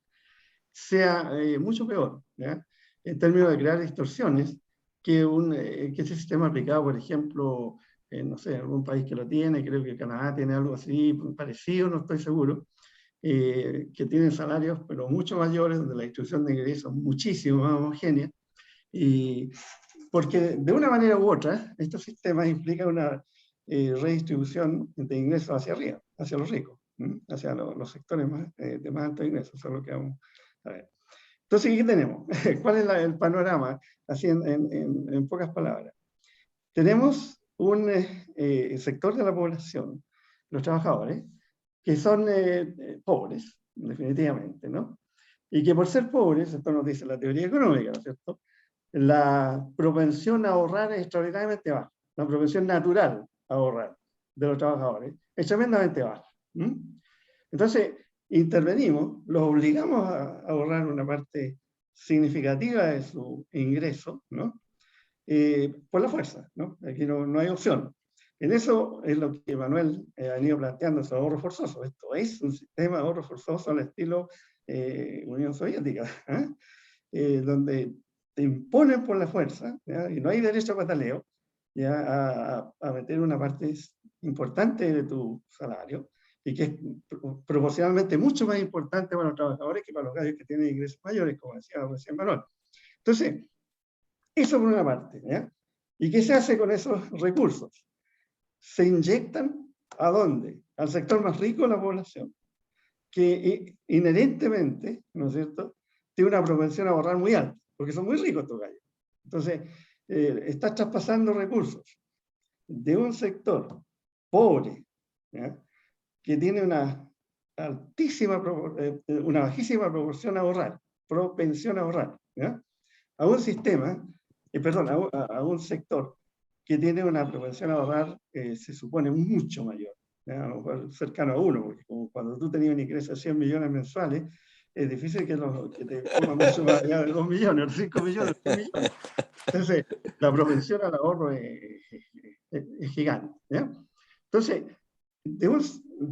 sea mucho peor, ¿ya? En términos de crear distorsiones, que ese sistema aplicado, por ejemplo, no sé, en algún país que lo tiene, creo que Canadá tiene algo así parecido, no estoy seguro, que tienen salarios pero mucho mayores, donde la distribución de ingresos es muchísimo más homogénea, y porque de una manera u otra, estos sistemas implican una redistribución de ingresos hacia arriba, hacia los ricos, hacia los sectores de más alto ingreso, eso es lo que vamos a ver. Entonces, ¿qué tenemos? ¿Cuál es el panorama? Así en pocas palabras. Tenemos un sector de la población, los trabajadores, que son pobres, definitivamente, ¿no? Y que por ser pobres, esto nos dice la teoría económica, ¿no es cierto?, la propensión a ahorrar es extraordinariamente baja. La propensión natural a ahorrar de los trabajadores es tremendamente baja. Entonces, intervenimos, los obligamos a ahorrar una parte significativa de su ingreso, ¿no? Por la fuerza, ¿no? Aquí no hay opción. En eso es lo que Manuel ha venido planteando, su ahorro forzoso. Esto es un sistema de ahorro forzoso al estilo Unión Soviética, donde te imponen por la fuerza, ¿ya? Y no hay derecho a pataleo, ¿ya? A meter una parte importante de tu salario, y que es proporcionalmente mucho más importante para los trabajadores que para los gallos que tienen ingresos mayores, como decía recién Manuel. Entonces, eso por una parte, ¿ya? ¿Y qué se hace con esos recursos? Se inyectan ¿a dónde? Al sector más rico de la población, que inherentemente, ¿no es cierto?, tiene una propensión a ahorrar muy alta, porque son muy ricos estos gallos. Entonces, estás traspasando recursos de un sector pobre, ¿ya?, que tiene una bajísima proporción a ahorrar, propensión a ahorrar, ¿ya?, a un sistema, perdón, a un sector que tiene una propensión a ahorrar, se supone mucho mayor, ¿ya?, a lo mejor cercano a 1, porque como cuando tú tenías un ingreso de 100 millones mensuales, es difícil que te pongan mucho más allá de 2 millones, o 5 millones, 3 millones. Entonces, la propensión al ahorro es gigante, ¿ya? Entonces, de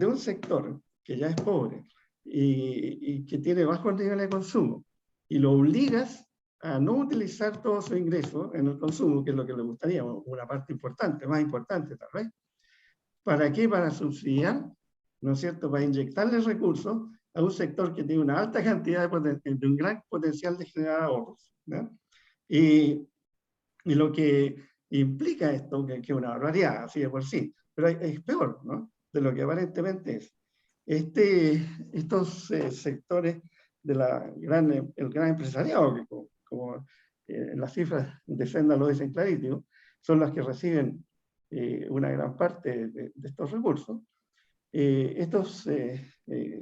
un sector que ya es pobre y que tiene bajos niveles de consumo, y lo obligas a no utilizar todo su ingreso en el consumo, que es lo que le gustaría, una parte importante, más importante tal vez. ¿Para qué? Para subsidiar, ¿no es cierto?, para inyectarle recursos a un sector que tiene una alta cantidad de un gran potencial de generar ahorros, ¿no? Y lo que implica esto, que es una barbaridad, así de por sí, pero es peor, ¿no?, de lo que aparentemente es. Estos sectores del gran empresariado, que como las cifras de Senda lo dicen clarito, son las que reciben una gran parte de estos recursos. Estos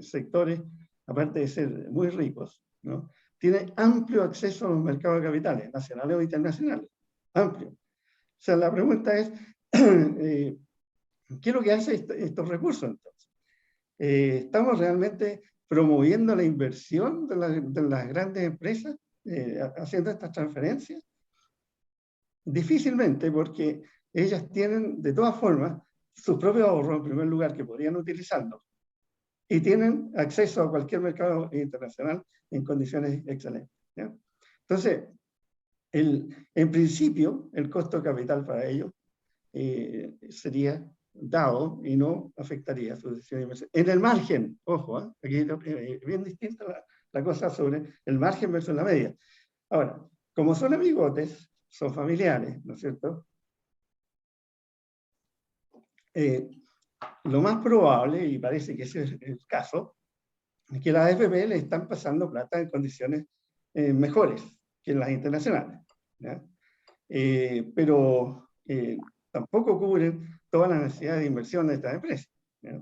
sectores, aparte de ser muy ricos, ¿no?, tienen amplio acceso a los mercados de capitales, nacionales o internacionales. Amplio. O sea, la pregunta es, ¿qué es lo que hace estos recursos entonces? ¿Estamos realmente promoviendo la inversión de las grandes empresas, haciendo estas transferencias? Difícilmente, porque ellas tienen de todas formas sus propios ahorros, en primer lugar, que podrían utilizarlos, y tienen acceso a cualquier mercado internacional en condiciones excelentes, ¿ya? Entonces, en principio, el costo de capital para ellos sería dado y no afectaría su decisión de inversión. En el margen, ojo, aquí es bien distinta la cosa sobre el margen versus la media. Ahora, como son amigotes, son familiares, ¿no es cierto? Lo más probable, y parece que ese es el caso, es que las AFP le están pasando plata en condiciones mejores que en las internacionales, ¿ya? Pero tampoco cubren todas las necesidades de inversión de estas empresas, ¿ya?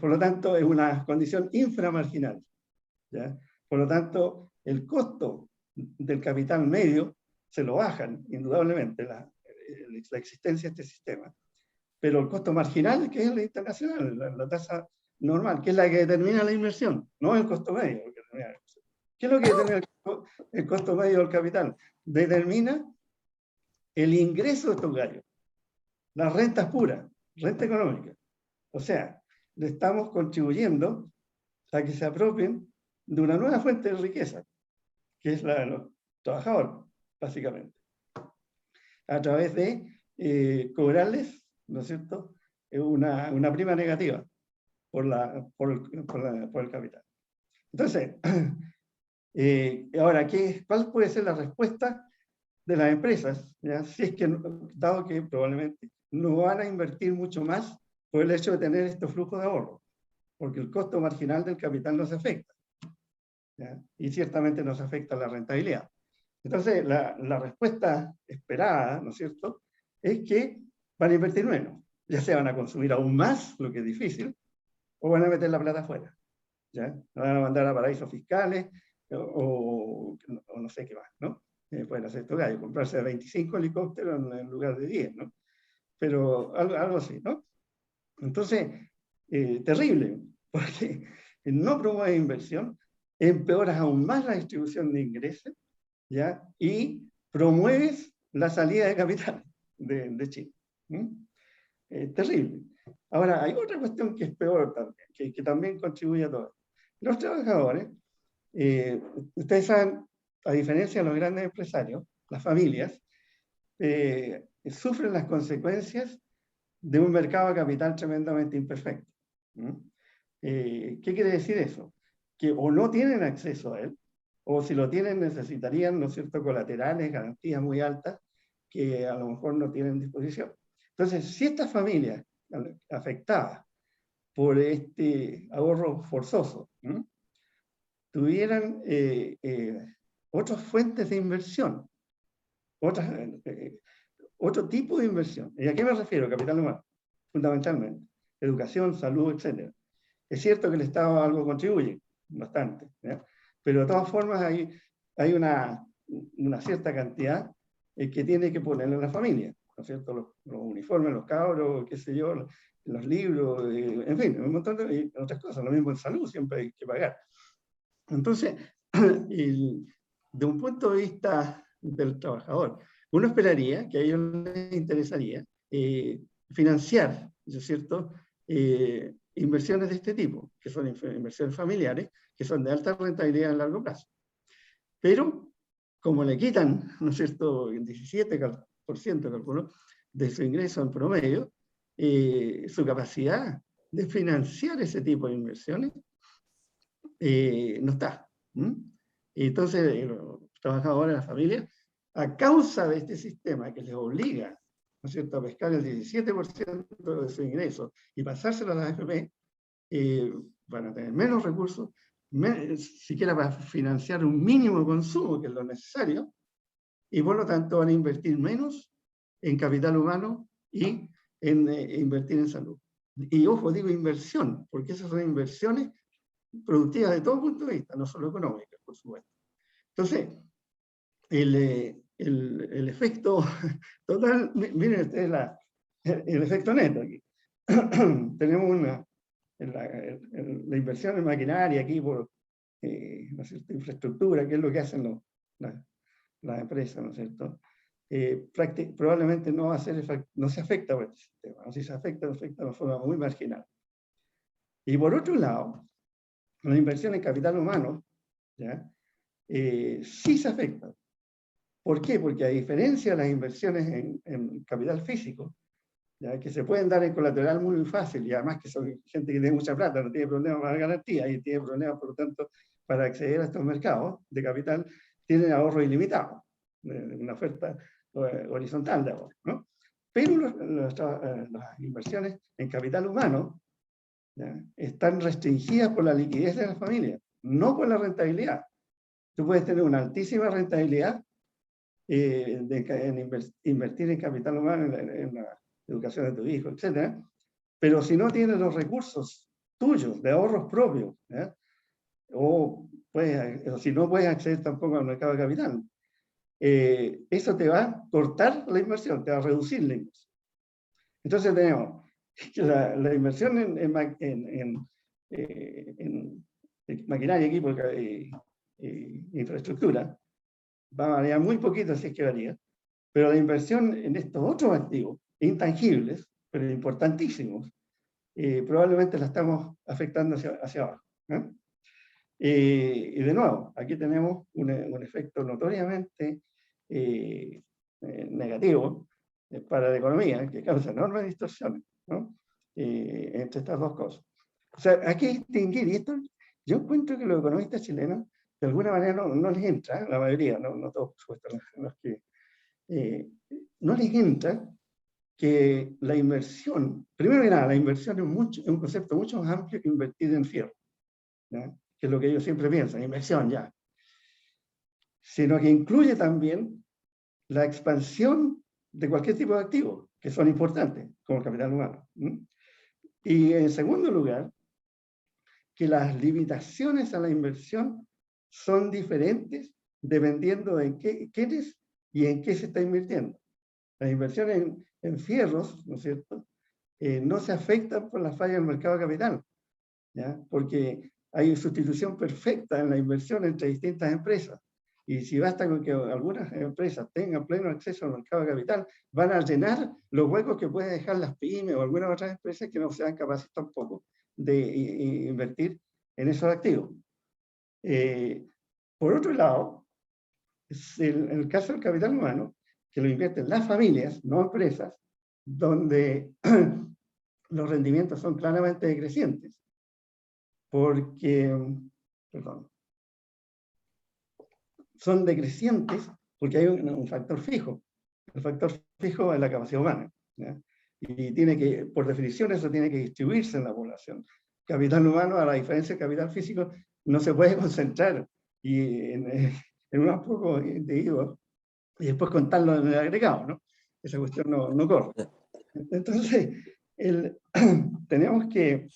Por lo tanto, es una condición inframarginal, ¿ya? Por lo tanto, el costo del capital medio se lo bajan, indudablemente, la existencia de este sistema. Pero el costo marginal, que es la internacional, la tasa normal, que es la que determina la inversión, no el costo medio. ¿Qué es lo que determina el costo medio del capital? Determina el ingreso de estos gallos, las rentas puras, renta económica. O sea, le estamos contribuyendo a que se apropien de una nueva fuente de riqueza, que es la de los trabajadores, básicamente. A través de cobrarles, ¿no es cierto?, una prima negativa por el capital. Entonces, ahora, ¿cuál puede ser la respuesta de las empresas? ¿Ya? Si es que, dado que probablemente no van a invertir mucho más por el hecho de tener estos flujos de ahorro, porque el costo marginal del capital no se afecta, ¿ya? Y ciertamente no se afecta la rentabilidad. Entonces, la respuesta esperada, ¿no es cierto?, es que van a invertir menos. Ya sea van a consumir aún más, lo que es difícil, o van a meter la plata afuera, ¿ya? Van a mandar a paraísos fiscales, o no sé qué más, ¿no? Pueden hacer esto gallo, comprarse 25 helicópteros en lugar de 10, ¿no? Pero algo así, ¿no? Entonces, terrible, porque no promueve inversión, empeoras aún más la distribución de ingresos, ¿ya? Y promueves la salida de capital de Chile. Terrible. Ahora, hay otra cuestión que es peor también, que también contribuye a todo. Los trabajadores, ustedes saben, a diferencia de los grandes empresarios, las familias sufren las consecuencias de un mercado de capital tremendamente imperfecto. ¿Qué quiere decir eso? Que o no tienen acceso a él, o si lo tienen necesitarían, ¿no es cierto?, colaterales, garantías muy altas, que a lo mejor no tienen disposición. Entonces, si estas familias afectadas por este ahorro forzoso tuvieran otras fuentes de inversión, otro tipo de inversión. ¿Y a qué me refiero? Capital humano, fundamentalmente. Educación, salud, etc. Es cierto que el Estado algo contribuye, bastante, ¿ya? Pero de todas formas hay una cierta cantidad que tiene que ponerle la familia, ¿no es cierto? Los uniformes, los cabros, qué sé yo, los libros, en fin, un montón de otras cosas. Lo mismo en salud, siempre hay que pagar. Entonces, de un punto de vista del trabajador, uno esperaría que a ellos les interesaría financiar, ¿no es cierto?, inversiones de este tipo, que son inversiones familiares, que son de alta rentabilidad a largo plazo. Pero, como le quitan, ¿no es cierto?, el 17% calculo, de su ingreso en promedio, su capacidad de financiar ese tipo de inversiones no está. Entonces, los trabajadores, las familias, a causa de este sistema que les obliga, ¿no es cierto?, a pescar el 17% de su ingreso y pasárselo a la AFP, van a tener menos recursos, siquiera para financiar un mínimo de consumo, que es lo necesario, y por lo tanto van a invertir menos en capital humano y en invertir en salud. Y ojo, digo inversión, porque esas son inversiones productivas de todo punto de vista, no solo económicas, por supuesto. Entonces, el efecto total, miren ustedes el efecto neto aquí. Tenemos la inversión en maquinaria, equipo, ¿no es cierto?, infraestructura, que es lo que hacen las empresas, ¿no es cierto?, probablemente no se afecta por este sistema, o si se afecta de forma muy marginal. Y por otro lado, la inversión en capital humano, ¿ya?, sí se afecta. ¿Por qué? Porque a diferencia de las inversiones en capital físico, ¿ya?, que se pueden dar en colateral muy fácil, y además que son gente que tiene mucha plata, no tiene problemas para garantía, y tiene problemas, por lo tanto, para acceder a estos mercados de capital, tienen ahorro ilimitado, una oferta horizontal de ahorro, ¿no? Pero las inversiones en capital humano, ¿ya?, están restringidas por la liquidez de las familias, no por la rentabilidad. Tú puedes tener una altísima rentabilidad invertir en capital humano, en la educación de tu hijo, etc. Pero si no tienes los recursos tuyos, de ahorros propios, ¿eh?, o si no puedes acceder tampoco al mercado de capital, eso te va a cortar la inversión, te va a reducir la inversión. Entonces tenemos que la inversión en maquinaria, equipo, infraestructura, va a variar muy poquito si es que varía, pero la inversión en estos otros activos, intangibles, pero importantísimos, probablemente la estamos afectando hacia abajo, ¿eh? Y de nuevo, aquí tenemos un efecto notoriamente negativo para la economía, que causa enormes distorsiones, ¿no?, entre estas dos cosas. O sea, hay que distinguir, y esto yo encuentro que los economistas chilenos de alguna manera no les entra, la mayoría, no todos, por supuesto, los que no les entra que la inversión, primero que nada, la inversión es un concepto mucho más amplio que invertir en fierro, ¿no?, que es lo que ellos siempre piensan, inversión ya, sino que incluye también la expansión de cualquier tipo de activos, que son importantes, como el capital humano. Y en segundo lugar, que las limitaciones a la inversión son diferentes dependiendo de quiénes y en qué se está invirtiendo. Las inversiones en fierros, ¿no es cierto?, no se afectan por la falla del mercado de capital, ¿ya?, porque hay sustitución perfecta en la inversión entre distintas empresas. Y si basta con que algunas empresas tengan pleno acceso al mercado de capital, van a llenar los huecos que pueden dejar las pymes o algunas otras empresas que no sean capaces tampoco de invertir en esos activos. Por otro lado, en el caso del capital humano, que lo invierten las familias, no empresas, donde los rendimientos son claramente decrecientes. Son decrecientes porque hay un factor fijo. El factor fijo es la capacidad humana, ¿ya? Y por definición, eso tiene que distribuirse en la población. Capital humano, a la diferencia del capital físico, no se puede concentrar en unos pocos individuos y después contarlo en el agregado, ¿no? Esa cuestión no corre. Entonces, tenemos que...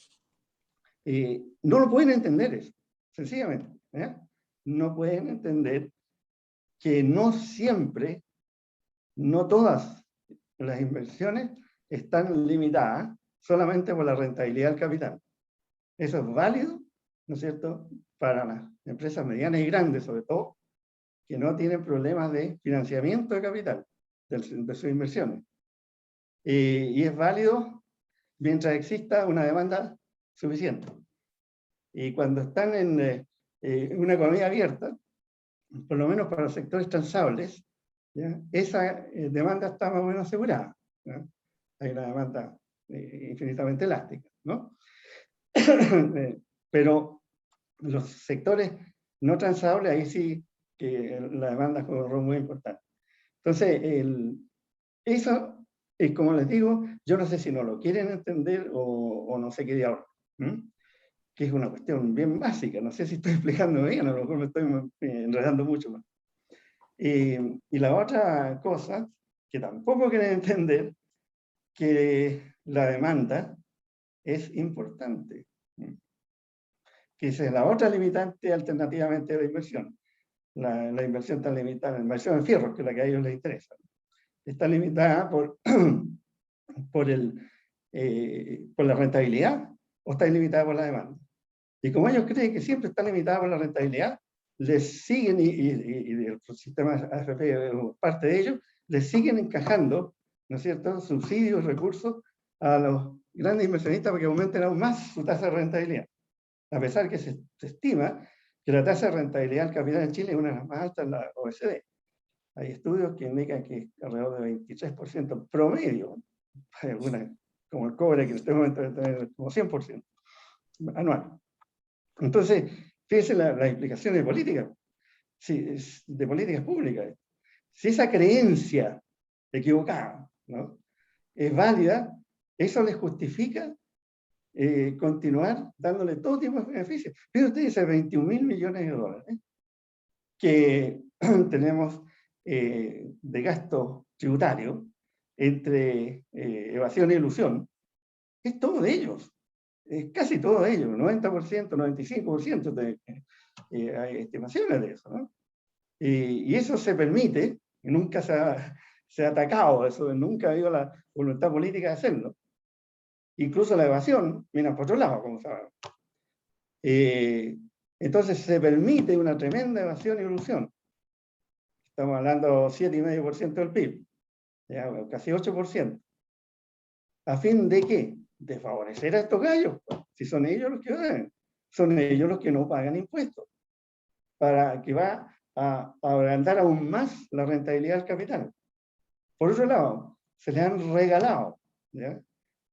no lo pueden entender eso, sencillamente, ¿eh? No pueden entender que no siempre, no todas las inversiones están limitadas solamente por la rentabilidad del capital. Eso es válido, ¿no es cierto?, para las empresas medianas y grandes, sobre todo, que no tienen problemas de financiamiento de capital de sus inversiones. Y es válido mientras exista una demanda suficiente. Y cuando están en una economía abierta, por lo menos para los sectores transables, ¿ya?, esa demanda está más o menos asegurada, ¿ya? Hay una demanda infinitamente elástica, ¿no? Pero los sectores no transables, ahí sí que la demanda juega un rol muy importante. Entonces, eso es, como les digo, yo no sé si no lo quieren entender o no sé qué diablos, que es una cuestión bien básica. No sé si estoy explicando bien, a lo mejor me estoy enredando mucho más. Y la otra cosa que tampoco quieren entender, que la demanda es importante, que esa es la otra limitante alternativamente de la inversión. La inversión está limitada, la inversión en fierro, que es la que a ellos les interesa, está limitada por la rentabilidad o está ilimitada por la demanda. Y como ellos creen que siempre está limitada por la rentabilidad, les siguen, y el sistema AFP es parte de ellos, les siguen encajando, ¿no es cierto?, subsidios, recursos a los grandes inversionistas para que aumenten aún más su tasa de rentabilidad. A pesar que se estima que la tasa de rentabilidad del capital en Chile es una de las más altas en la OECD. Hay estudios que indican que es alrededor de 23% promedio. Hay algunas, como el cobre, que en este momento debe tener como 100% anual. Entonces, fíjense las implicaciones de políticas, de políticas públicas. Si esa creencia equivocada, ¿no?, es válida, eso les justifica continuar dándole todo tipo de beneficios. Fíjense ustedes, esos 21.000 millones de dólares que tenemos de gasto tributario entre evasión e ilusión, es todo de ellos. Casi todo de ellos, 90%, 95%, hay estimaciones de eso, ¿no? Y eso se permite, y nunca se ha atacado, eso nunca ha habido la voluntad política de hacerlo. Incluso la evasión, mira por otro lado, como saben. Entonces se permite una tremenda evasión y ilusión. Estamos hablando 7,5% del PIB, ya, casi 8%. ¿A fin de qué? De favorecer a estos gallos, si son ellos los que deben, son ellos los que no pagan impuestos, para que va a agrandar aún más la rentabilidad del capital. Por otro lado, se les han regalado, ¿ya?,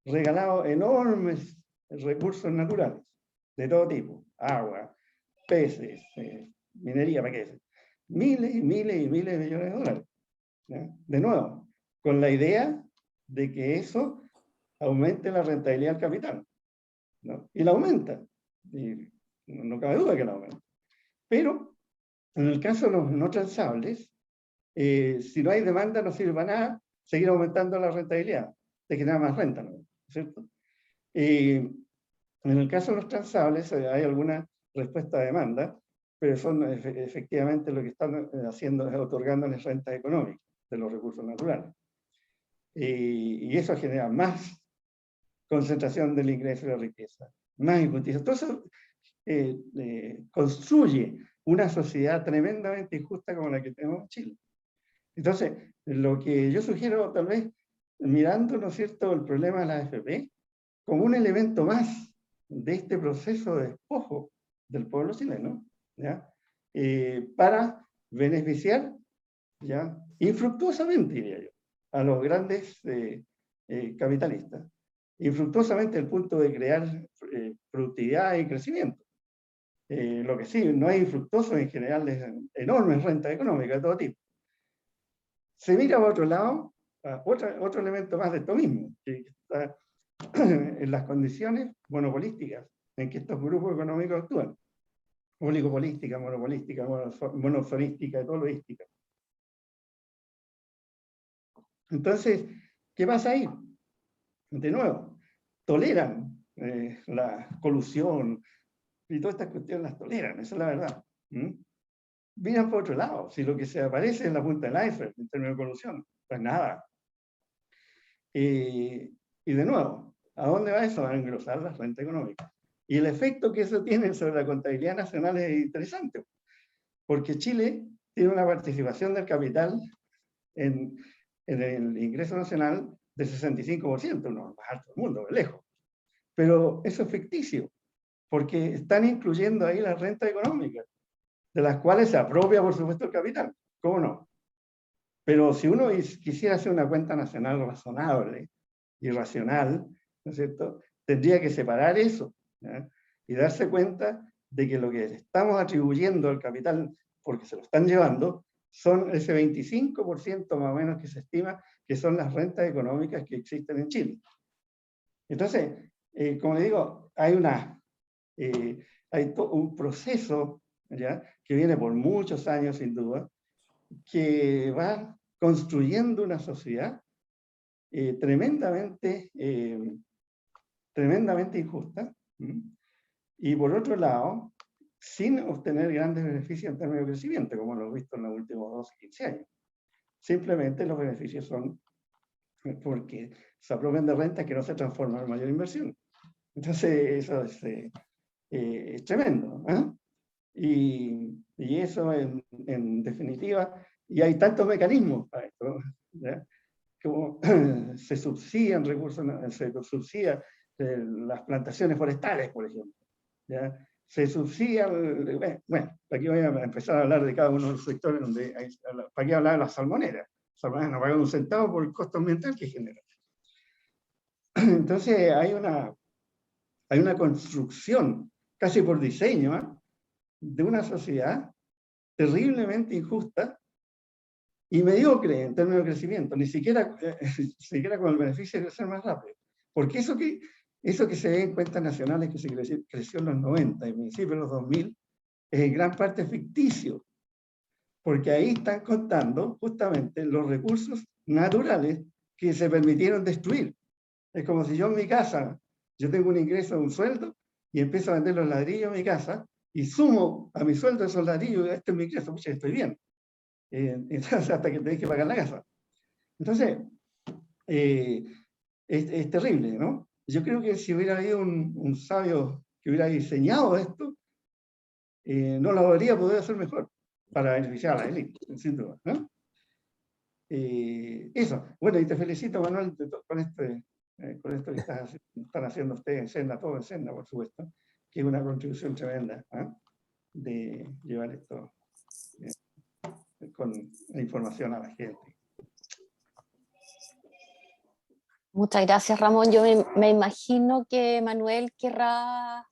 regalado enormes recursos naturales, de todo tipo, agua, peces, minería, ¿para qué? Miles y miles y miles de millones de dólares, ¿ya? De nuevo, con la idea de que eso aumente la rentabilidad del capital, ¿no? Y la aumenta, y no cabe duda que la aumenta. Pero, en el caso de los no transables, si no hay demanda, no sirve para nada seguir aumentando la rentabilidad, te genera más renta, ¿no? ¿Cierto? En el caso de los transables, hay alguna respuesta a demanda, pero son efectivamente lo que están haciendo es otorgándoles rentas económicas de los recursos naturales. Y eso genera más concentración del ingreso y la riqueza, más injusticia. Todo eso construye una sociedad tremendamente injusta como la que tenemos en Chile. Entonces, lo que yo sugiero, tal vez, mirando, ¿no es cierto?, el problema de la AFP, como un elemento más de este proceso de despojo del pueblo chileno, ¿ya?, para beneficiar, ¿ya?, infructuosamente, diría yo, a los grandes capitalistas. Infructuosamente el punto de crear productividad y crecimiento. Lo que sí, no es infructuoso en general es enormes rentas económicas de todo tipo. Se mira a otro lado, otro elemento más de esto mismo, que está en las condiciones monopolísticas en que estos grupos económicos actúan. Oligopolística, monopolística, monozonística, etoloística. Entonces, ¿qué pasa ahí? De nuevo, toleran la colusión y todas estas cuestiones las toleran, esa es la verdad. Miran por otro lado, si lo que se aparece en la punta del iceberg en términos de colusión, pues nada. Y de nuevo, ¿a dónde va eso? A engrosar la renta económica. Y el efecto que eso tiene sobre la contabilidad nacional es interesante, porque Chile tiene una participación del capital en el ingreso nacional de 65%, uno de los más altos del mundo, de lejos. Pero eso es ficticio, porque están incluyendo ahí las rentas económicas, de las cuales se apropia, por supuesto, el capital. ¿Cómo no? Pero si uno quisiera hacer una cuenta nacional razonable y racional, ¿no es cierto?, tendría que separar eso, ¿ya?, y darse cuenta de que lo que estamos atribuyendo al capital, porque se lo están llevando, son ese 25% más o menos que se estima que son las rentas económicas que existen en Chile. Entonces, como le digo, hay todo un proceso, ¿ya?, que viene por muchos años sin duda, que va construyendo una sociedad tremendamente injusta, y por otro lado, sin obtener grandes beneficios en términos de crecimiento, como lo hemos visto en los últimos 12, 15 años. Simplemente los beneficios son porque se apropian de rentas que no se transforman en mayor inversión. Entonces, eso es tremendo. Y eso en definitiva, y hay tantos mecanismos para esto, ¿ya? Como se subsidian recursos, se subsidian las plantaciones forestales, por ejemplo, ¿ya? Se subsidian, bueno, aquí voy a empezar a hablar de cada uno de los sectores donde hay, para qué hablar de las salmoneras. Las salmoneras no pagan un centavo por el costo ambiental que genera. Entonces hay una construcción, casi por diseño, de una sociedad terriblemente injusta y mediocre en términos de crecimiento, ni siquiera con el beneficio de crecer más rápido. Porque eso que se ve en cuentas nacionales que se creció en los 90 y principios de los 2000, es en gran parte ficticio, porque ahí están contando justamente los recursos naturales que se permitieron destruir. Es como si yo en mi casa, yo tengo un ingreso de un sueldo y empiezo a vender los ladrillos en mi casa y sumo a mi sueldo esos ladrillos, este es mi ingreso, pucha, estoy bien. Entonces, hasta que tenés que pagar la casa. Entonces, es terrible, ¿no? Yo creo que si hubiera habido un sabio que hubiera diseñado esto, no lo habría podido hacer mejor para beneficiar a la élite, sin duda, ¿no? Eso. Bueno, y te felicito, Manuel, con esto que están haciendo ustedes en Senda, todo en Senda, por supuesto, que es una contribución tremenda, de llevar esto con la información a la gente. Muchas gracias, Ramón. Yo me imagino que Manuel querrá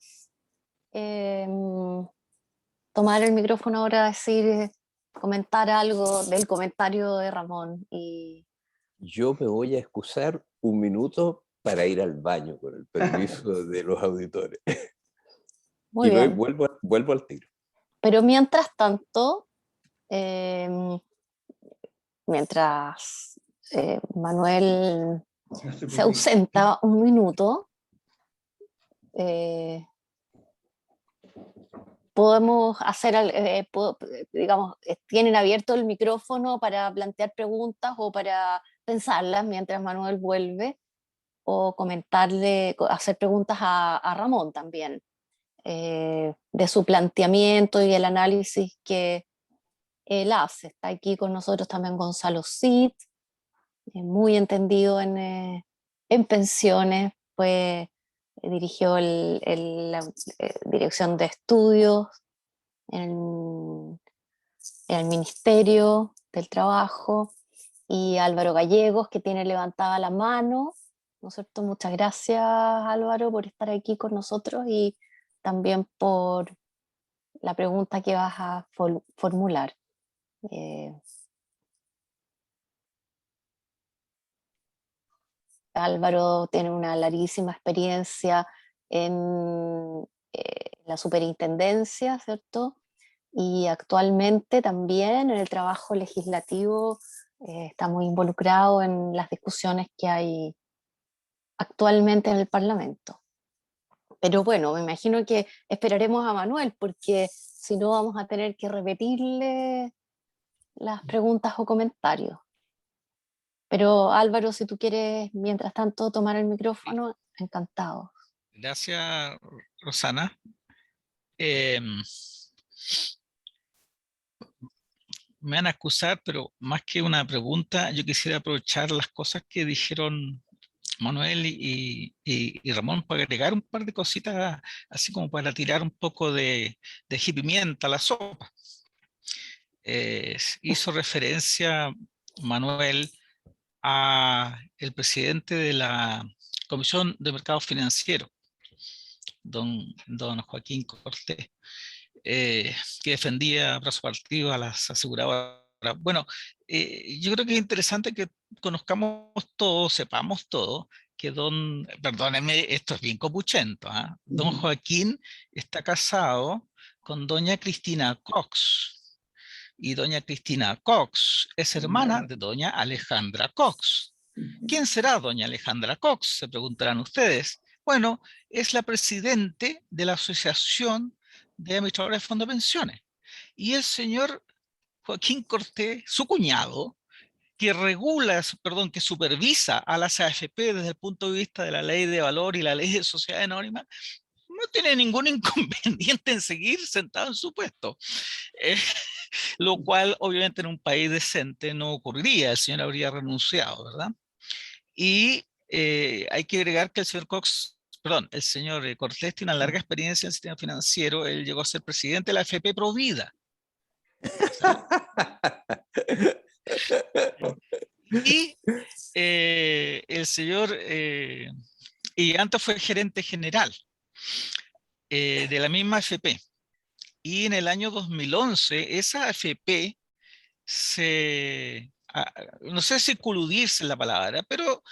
tomar el micrófono ahora, decir, comentar algo del comentario de Ramón. Yo me voy a excusar un minuto para ir al baño, con el permiso de los auditores. Muy bien. Vuelvo al tiro. Pero mientras tanto, mientras Manuel se ausenta un minuto, podemos hacer, digamos, tienen abierto el micrófono para plantear preguntas o para pensarlas mientras Manuel vuelve, o comentarle, hacer preguntas a Ramón también, de su planteamiento y el análisis que él hace. Está aquí con nosotros también Gonzalo Cid, muy entendido en pensiones, pues dirigió la dirección de estudios en el Ministerio del Trabajo, y Álvaro Gallegos, que tiene levantada la mano, ¿no es cierto? Muchas gracias, Álvaro, por estar aquí con nosotros y también por la pregunta que vas a formular. Álvaro tiene una larguísima experiencia en la superintendencia, ¿cierto? Y actualmente también en el trabajo legislativo está muy involucrado en las discusiones que hay actualmente en el Parlamento. Pero bueno, me imagino que esperaremos a Manuel, porque si no vamos a tener que repetirle las preguntas o comentarios. Pero Álvaro, si tú quieres, mientras tanto, tomar el micrófono, encantado. Gracias, Rosana. Me van a excusar, pero más que una pregunta, yo quisiera aprovechar las cosas que dijeron Manuel y Ramón para agregar un par de cositas, así como para tirar un poco de pimienta a la sopa. Hizo referencia Manuel a el presidente de la Comisión de Mercado Financiero, don Joaquín Cortés, que defendía a brazo partido a las aseguradoras. Bueno, yo creo que es interesante que conozcamos todo, sepamos todo, que perdónenme, esto es bien copuchento, don Joaquín está casado con doña Cristina Cox, y doña Cristina Cox es hermana de doña Alejandra Cox. ¿Quién será doña Alejandra Cox? Se preguntarán ustedes. Bueno, es la presidente de la Asociación de Administradores de Fondos de Pensiones. Y el señor Joaquín Cortés, su cuñado, que regula, perdón, que supervisa a las AFP desde el punto de vista de la ley de valor y la ley de sociedad anónima, no tiene ningún inconveniente en seguir sentado en su puesto. Lo cual obviamente en un país decente no ocurriría, el señor habría renunciado, ¿verdad? Y hay que agregar que el señor Cox, perdón, el señor Cortés tiene una larga experiencia en el sistema financiero. Él llegó a ser presidente de la AFP Provida. Y el señor, y antes fue gerente general de la misma AFP. Y en el año 2011, esa AFP no sé si coludirse la palabra, pero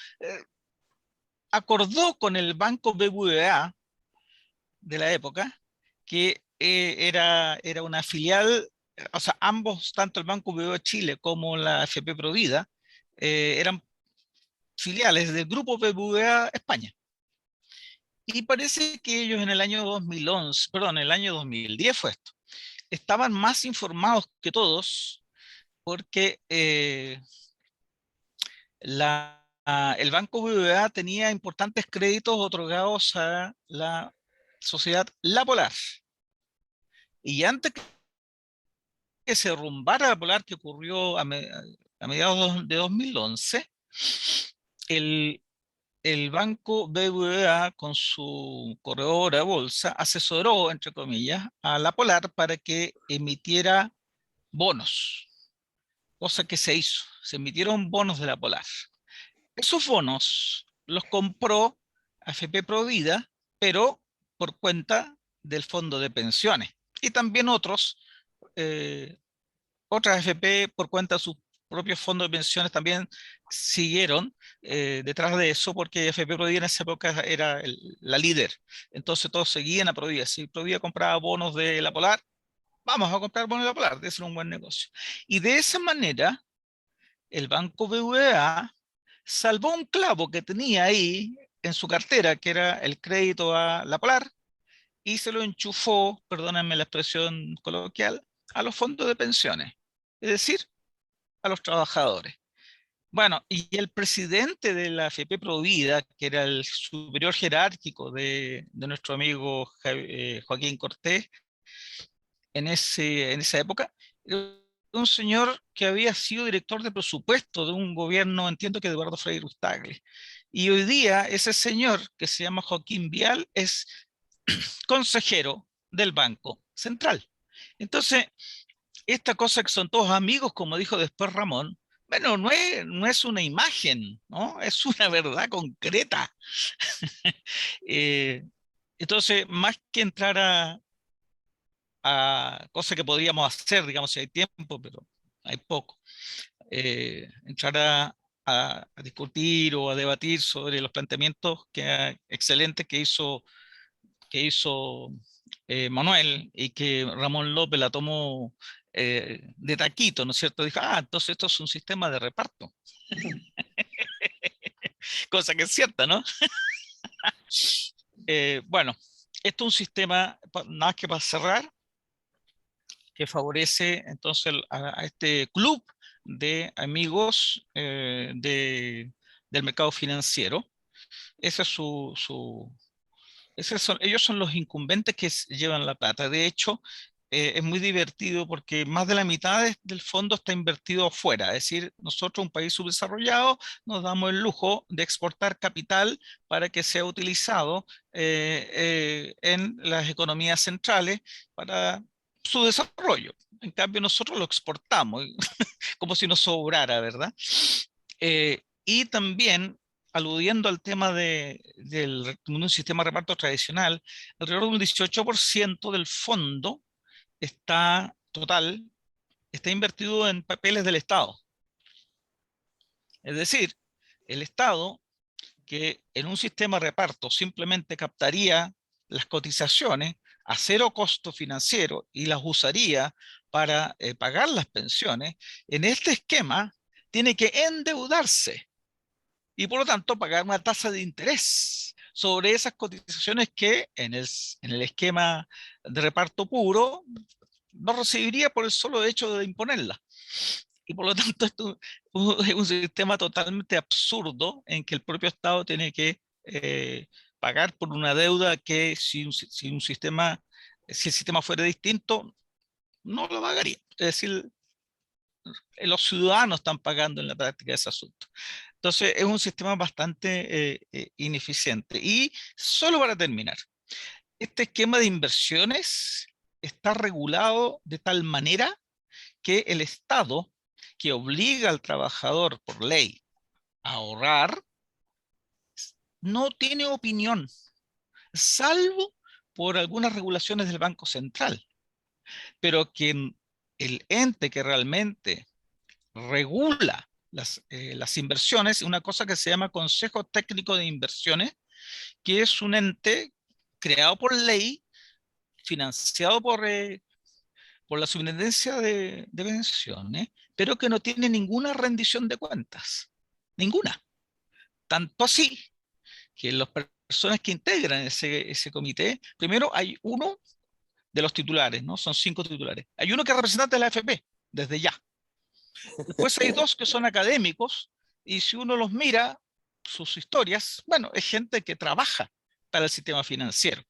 acordó con el Banco BBVA de la época, que era una filial, o sea, ambos, tanto el Banco BBVA Chile como la AFP Provida, eran filiales del grupo BBVA España. Y parece que ellos en el año 2011, perdón, en el año 2010 fue esto, estaban más informados que todos porque el Banco BBVA tenía importantes créditos otorgados a la sociedad La Polar. Y antes que se derrumbara La Polar, que ocurrió a mediados de 2011, el Banco BBVA, con su corredora de bolsa, asesoró, entre comillas, a La Polar para que emitiera bonos, cosa que se hizo. Se emitieron bonos de La Polar. Esos bonos los compró AFP Provida, pero por cuenta del fondo de pensiones. Y también otras AFP por cuenta de sus propios fondos de pensiones también siguieron detrás de eso, porque AFP Provida en esa época era la líder. Entonces todos seguían a Provida. Si Provida compraba bonos de La Polar, vamos a comprar bonos de La Polar, debe ser un buen negocio. Y de esa manera, el Banco BBVA salvó un clavo que tenía ahí en su cartera, que era el crédito a La Polar, y se lo enchufó, perdónenme la expresión coloquial, a los fondos de pensiones, es decir, a los trabajadores. Bueno, y el presidente de la AFP Provida, que era el superior jerárquico de nuestro amigo Joaquín Cortés, en esa época, un señor que había sido director de presupuesto de un gobierno, entiendo que de Eduardo Frei Ruiz-Tagle. Y hoy día ese señor, que se llama Joaquín Vial, es consejero del Banco Central. Entonces, esta cosa que son todos amigos, como dijo después Ramón, bueno, no es una imagen, ¿no? Es una verdad concreta. Entonces, más que entrar a cosas que podríamos hacer, digamos, si hay tiempo, pero hay poco, entrar a discutir o a debatir sobre los planteamientos excelentes que hizo Manuel, y que Ramón López la tomó de taquito, ¿no es cierto? Dijo, entonces esto es un sistema de reparto. Cosa que es cierta, ¿no? Bueno, esto es un sistema, nada más que para cerrar, que favorece entonces a este club de amigos del mercado financiero. Ese es ellos son los incumbentes que llevan la plata. De hecho, es muy divertido porque más de la mitad del fondo está invertido afuera. Es decir, nosotros, un país subdesarrollado, nos damos el lujo de exportar capital para que sea utilizado en las economías centrales para su desarrollo. En cambio, nosotros lo exportamos como si nos sobrara, ¿verdad? Y también, aludiendo al tema de un sistema de reparto tradicional, alrededor de un 18% del fondo total está invertido en papeles del Estado. Es decir, el Estado, que en un sistema de reparto simplemente captaría las cotizaciones a cero costo financiero y las usaría para pagar las pensiones, en este esquema tiene que endeudarse y por lo tanto pagar una tasa de interés sobre esas cotizaciones que en el esquema de reparto puro no recibiría por el solo hecho de imponerla. Y por lo tanto, esto es un sistema totalmente absurdo en que el propio Estado tiene que pagar por una deuda que si el sistema fuera distinto, no lo pagaría. Es decir, los ciudadanos están pagando en la práctica ese asunto. Entonces, es un sistema bastante ineficiente. Y solo para terminar, este esquema de inversiones está regulado de tal manera que el Estado, que obliga al trabajador por ley a ahorrar, no tiene opinión, salvo por algunas regulaciones del Banco Central, pero que el ente que realmente regula las inversiones, una cosa que se llama Consejo Técnico de Inversiones, que es un ente creado por ley, financiado por la Superintendencia de Pensiones, pero que no tiene ninguna rendición de cuentas, ninguna. Tanto así que las personas que integran ese comité, primero hay uno de los titulares, ¿no? Son 5 titulares. Hay uno que es representante de la AFP, desde ya. Después hay 2 que son académicos, y si uno los mira, sus historias, bueno, es gente que trabaja para el sistema financiero.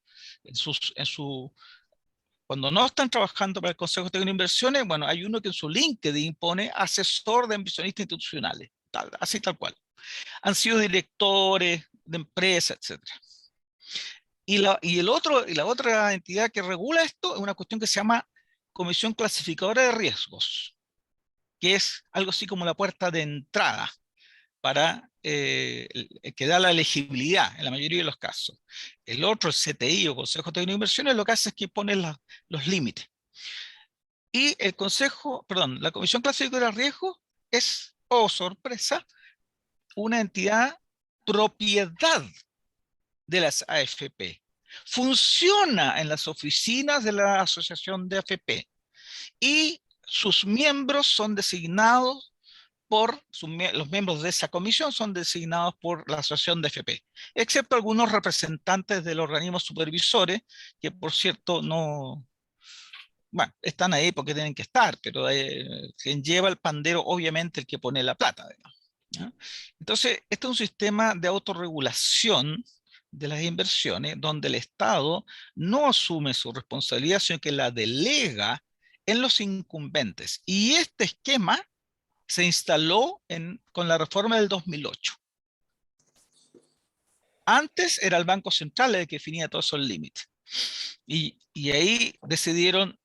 Cuando no están trabajando para el Consejo Técnico de Inversiones, bueno, hay uno que en su LinkedIn pone asesor de inversionistas institucionales, así tal cual. Han sido directores de empresas, etcétera. Y la otra entidad que regula esto es una cuestión que se llama Comisión Clasificadora de Riesgos, que es algo así como la puerta de entrada para que da la elegibilidad en la mayoría de los casos. El otro, el CTI o Consejo Técnico de Inversiones, lo que hace es que pone los límites. Y la Comisión Clasificadora de Riesgos es, oh sorpresa, una entidad propiedad de las AFP. Funciona en las oficinas de la Asociación de AFP y sus miembros son designados los miembros de esa comisión son designados por la Asociación de AFP, excepto algunos representantes de los organismos supervisores, que por cierto no, bueno, están ahí porque tienen que estar, pero quien lleva el pandero, obviamente, el que pone la plata, digamos, ¿ya? Entonces, este es un sistema de autorregulación de las inversiones, donde el Estado no asume su responsabilidad, sino que la delega en los incumbentes. Y este esquema se instaló con la reforma del 2008. Antes era el Banco Central el que definía todos esos límites. Y ahí decidieron,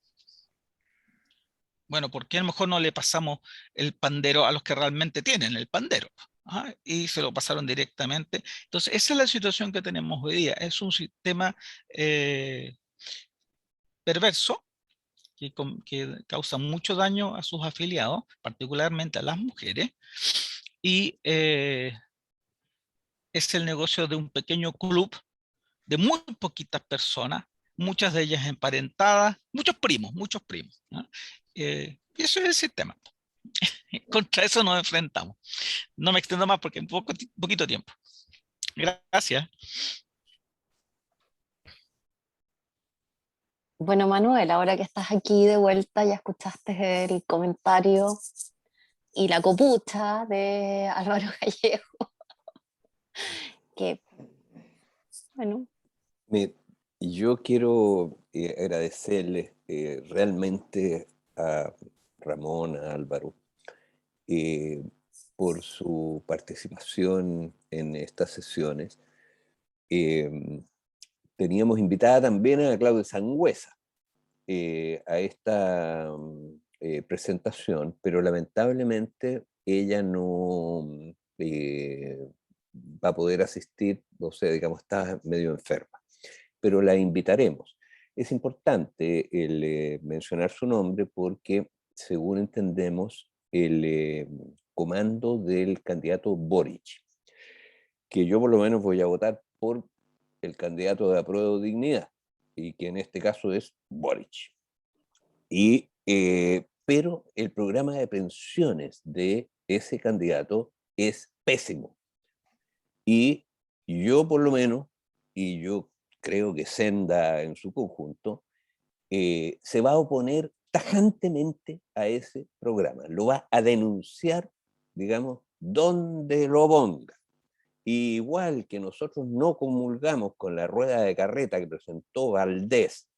bueno, ¿por qué a lo mejor no le pasamos el pandero a los que realmente tienen el pandero? ¿Ah? Y se lo pasaron directamente. Entonces, esa es la situación que tenemos hoy día. Es un sistema perverso que causa mucho daño a sus afiliados, particularmente a las mujeres, y es el negocio de un pequeño club de muy poquitas personas, muchas de ellas emparentadas, muchos primos, ¿no? Y eso es el sistema. Contra eso nos enfrentamos. No me extiendo más porque es poquito tiempo. Gracias. Bueno, Manuel, ahora que estás aquí de vuelta, ya escuchaste el comentario y la copucha de Álvaro Gallego, que, bueno. Yo quiero agradecerles realmente a Ramón, a Álvaro, por su participación en estas sesiones. Teníamos invitada también a Claudia Sangüesa a esta presentación, pero lamentablemente ella no va a poder asistir, o sea, digamos, está medio enferma, pero la invitaremos. Es importante el mencionar su nombre porque, según entendemos, el comando del candidato Boric, que yo por lo menos voy a votar por el candidato de Apruebo Dignidad, y que en este caso es Boric. Pero el programa de pensiones de ese candidato es pésimo. Y yo por lo menos, y yo creo que Senda en su conjunto, se va a oponer tajantemente a ese programa, lo va a denunciar, digamos, donde lo ponga. Y igual que nosotros no comulgamos con la rueda de carreta que presentó Valdés,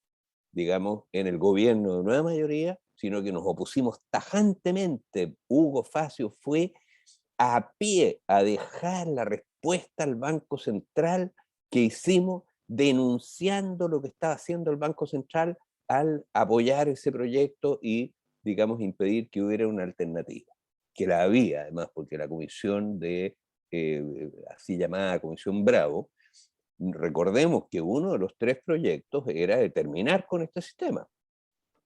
digamos, en el gobierno de nueva mayoría, sino que nos opusimos tajantemente. Hugo Facio fue a pie a dejar la respuesta al Banco Central que hicimos denunciando lo que estaba haciendo el Banco Central al apoyar ese proyecto y, digamos, impedir que hubiera una alternativa, que la había además, porque la comisión de, así llamada Comisión Bravo, recordemos que uno de los 3 proyectos era de terminar con este sistema.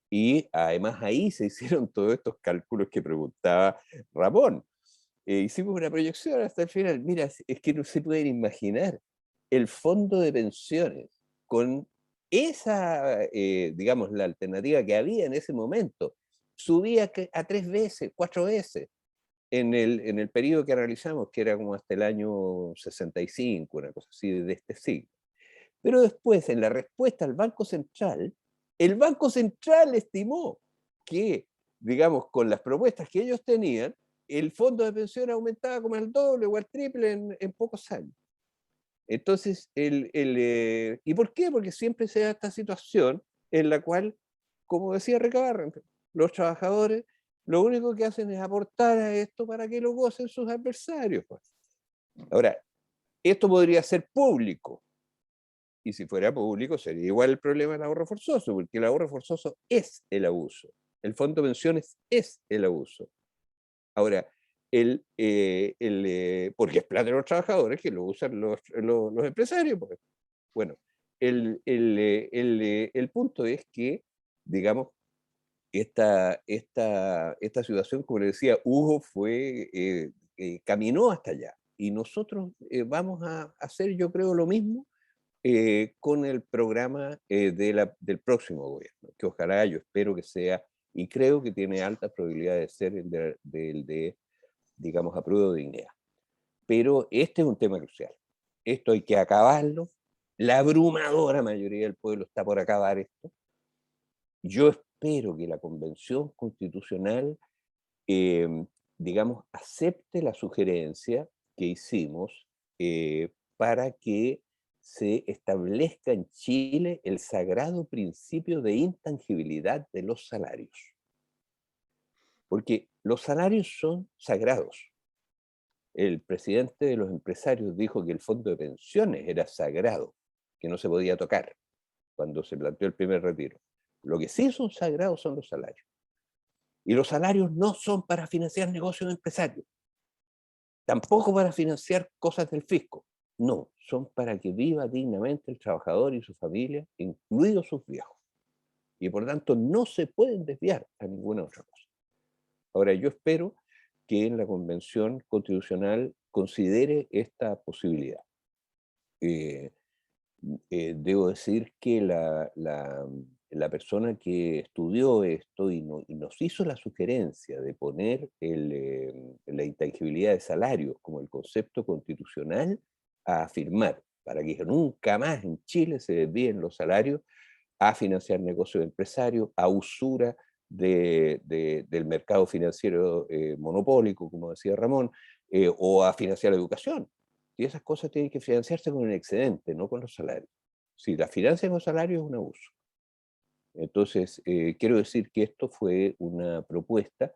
Y además ahí se hicieron todos estos cálculos que preguntaba Ramón. Hicimos una proyección hasta el final. Mira, es que no se pueden imaginar el fondo de pensiones con esa, digamos, la alternativa que había en ese momento. Subía a 3 veces, 4 veces en el periodo que realizamos, que era como hasta el año 65, una cosa así de este siglo. Pero después, en la respuesta al Banco Central, el Banco Central estimó que, digamos, con las propuestas que ellos tenían, el fondo de pensión aumentaba como al doble o al triple en pocos años. Entonces, ¿y por qué? Porque siempre se da esta situación en la cual, como decía Recabarren, los trabajadores lo único que hacen es aportar a esto para que lo gocen sus adversarios. Pues. Ahora, esto podría ser público, y si fuera público sería igual el problema del ahorro forzoso, porque el ahorro forzoso es el abuso. El fondo de pensiones es el abuso. Ahora, porque es plata de los trabajadores que lo usan los empresarios. Pues. Bueno, el punto es que, digamos, esta situación, como le decía, Hugo caminó hasta allá. Y nosotros vamos a hacer, yo creo, lo mismo con el programa del próximo gobierno, que ojalá, yo espero que sea, y creo que tiene altas probabilidades de ser el de digamos, apruebo de dignidad. Pero este es un tema crucial. Esto hay que acabarlo. La abrumadora mayoría del pueblo está por acabar esto. Yo espero que la Convención Constitucional, digamos, acepte la sugerencia que hicimos para que se establezca en Chile el sagrado principio de intangibilidad de los salarios. Porque los salarios son sagrados. El presidente de los empresarios dijo que el fondo de pensiones era sagrado, que no se podía tocar cuando se planteó el primer retiro. Lo que sí son sagrados son los salarios. Y los salarios no son para financiar negocios de empresarios, tampoco para financiar cosas del fisco. No, son para que viva dignamente el trabajador y su familia, incluidos sus viejos. Y por tanto no se pueden desviar a ninguna otra cosa. Ahora, yo espero que en la Convención Constitucional considere esta posibilidad. Debo decir que la persona que estudió esto y nos hizo la sugerencia de poner la intangibilidad de salarios como el concepto constitucional a afirmar, para que nunca más en Chile se desvíen los salarios a financiar negocios de empresarios, a usura del mercado financiero monopólico, como decía Ramón, o a financiar la educación. Y esas cosas tienen que financiarse con el excedente, no con los salarios. Si la financian con salarios es un abuso. Entonces, quiero decir que esto fue una propuesta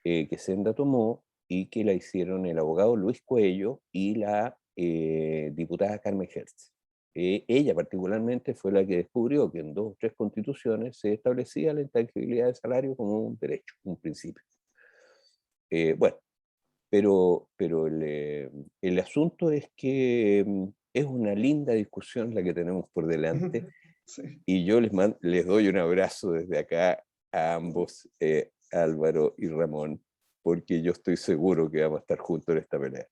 que Senda tomó y que la hicieron el abogado Luis Cuello y la diputada Carmen Hertz. Ella particularmente fue la que descubrió que en 2 o 3 constituciones se establecía la intangibilidad de salario como un derecho, un principio. Bueno, pero el asunto es que es una linda discusión la que tenemos por delante. Sí. Y yo les doy un abrazo desde acá a ambos, Álvaro y Ramón, porque yo estoy seguro que vamos a estar juntos en esta pelea.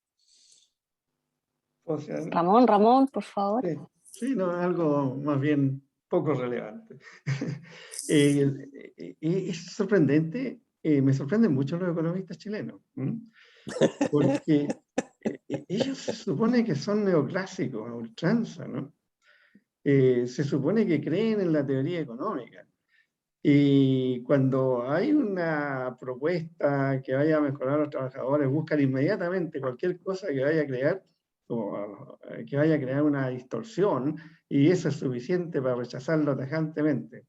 O sea, Ramón, por favor. Sí, no, algo más bien poco relevante. Es sorprendente, me sorprenden mucho los economistas chilenos, porque ellos se supone que son neoclásicos, a ultranza, ¿no? Se supone que creen en la teoría económica. Y cuando hay una propuesta que vaya a mejorar a los trabajadores, buscan inmediatamente cualquier cosa que vaya a crear, o que vaya a crear una distorsión, y eso es suficiente para rechazarlo tajantemente.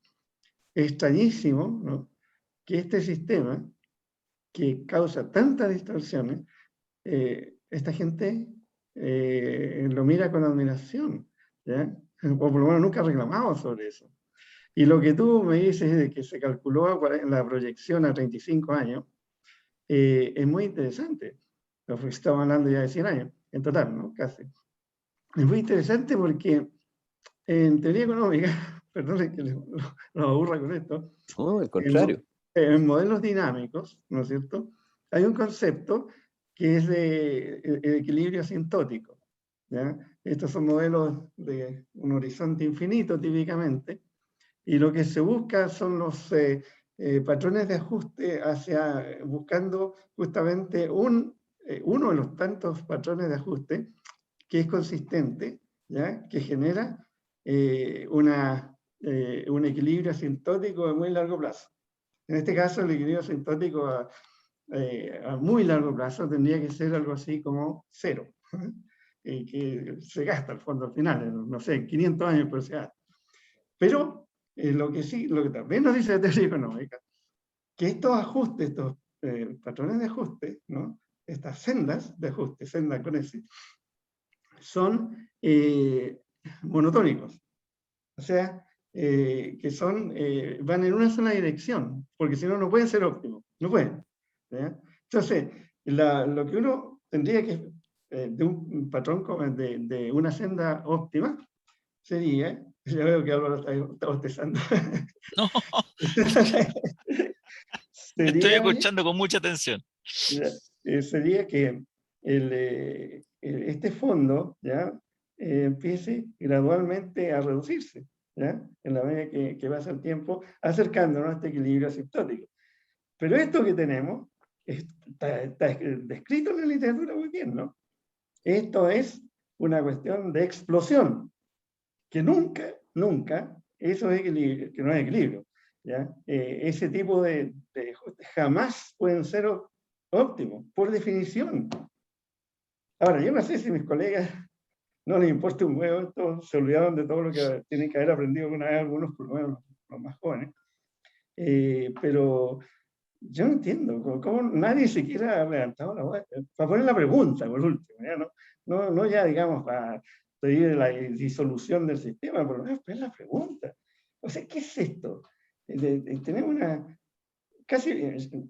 Es extrañísimo, ¿no?, que este sistema, que causa tantas distorsiones, esta gente lo mira con admiración, ¿ya? O por lo menos nunca ha reclamado sobre eso. Y lo que tú me dices de que se calculó la proyección a 35 años, es muy interesante. Estamos hablando ya de 100 años, en total, ¿no? Casi. Es muy interesante porque en teoría económica, perdón que los aburra con esto, No, al contrario. en modelos dinámicos, ¿no es cierto?, hay un concepto que es de equilibrio asintótico, ¿ya? Estos son modelos de un horizonte infinito típicamente, y lo que se busca son los patrones de ajuste buscando justamente uno de los tantos patrones de ajuste que es consistente, ¿ya?, que genera un equilibrio asintótico de muy largo plazo. En este caso, el equilibrio asintótico a muy largo plazo tendría que ser algo así como cero, que se gasta al fondo al final, no sé, 500 años, pero se gasta. Pero lo que también nos dice la teoría económica, que estos ajustes, estos patrones de ajuste, ¿no?, estas sendas de ajuste, senda con S, son monotónicos. O sea, que van en una sola dirección, porque si no, no pueden ser óptimos, no pueden, ¿ya? Entonces, lo que uno tendría que, de un patrón de una senda óptima, sería, ya veo que Álvaro está bostezando, No, estoy sería, escuchando con mucha atención. sería que este fondo, ¿ya?, empiece gradualmente a reducirse, ¿ya?, en la medida que pasa el tiempo, acercándonos a este equilibrio asintótico. Pero esto que tenemos está descrito en la literatura muy bien, ¿no? Esto es una cuestión de explosión, que nunca, eso es equilibrio, que no es equilibrio, ¿ya? Ese tipo de ajustes jamás pueden ser óptimos, por definición. Ahora, yo no sé si mis colegas no les importa un huevo esto, se olvidaron de todo lo que tienen que haber aprendido alguna vez algunos, por lo menos los más jóvenes. Pero yo no entiendo cómo nadie siquiera ha levantado la voz para poner la pregunta, por último, ¿ya? No ya, digamos, para pedir la disolución del sistema, por lo menos poner la pregunta. O sea, ¿qué es esto? Tenemos una...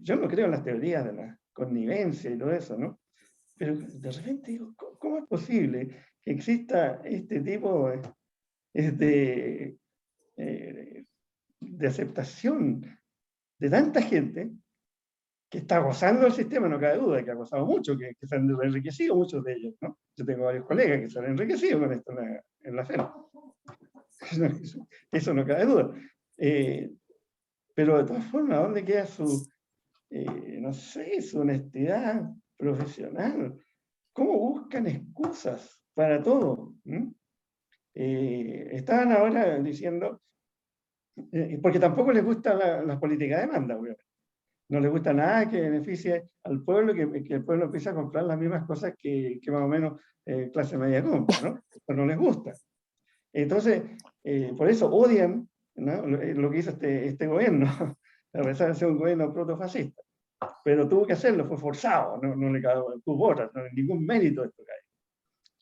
yo no creo en las teorías de la connivencia y todo eso, ¿no? Pero de repente digo, ¿cómo es posible que exista este tipo de aceptación de tanta gente que está gozando del sistema? No cabe duda que ha gozado mucho, que se han enriquecido muchos de ellos, ¿no? Yo tengo varios colegas que se han enriquecido con esto en la FED. Eso no cabe duda. Pero de todas formas, ¿dónde queda no sé, su honestidad profesional? ¿Cómo buscan excusas para todo? Estaban ahora diciendo, porque tampoco les gusta la política de demanda, obviamente. No les gusta nada que beneficie al pueblo, que el pueblo empiece a comprar las mismas cosas que más o menos clase media compra, ¿no? Pero no les gusta. Entonces, por eso odian, ¿no?, lo que hizo este gobierno, a pesar de ser un gobierno protofascista. Pero tuvo que hacerlo, fue forzado, no le tuvo otra, no hay ningún mérito de esto que hay.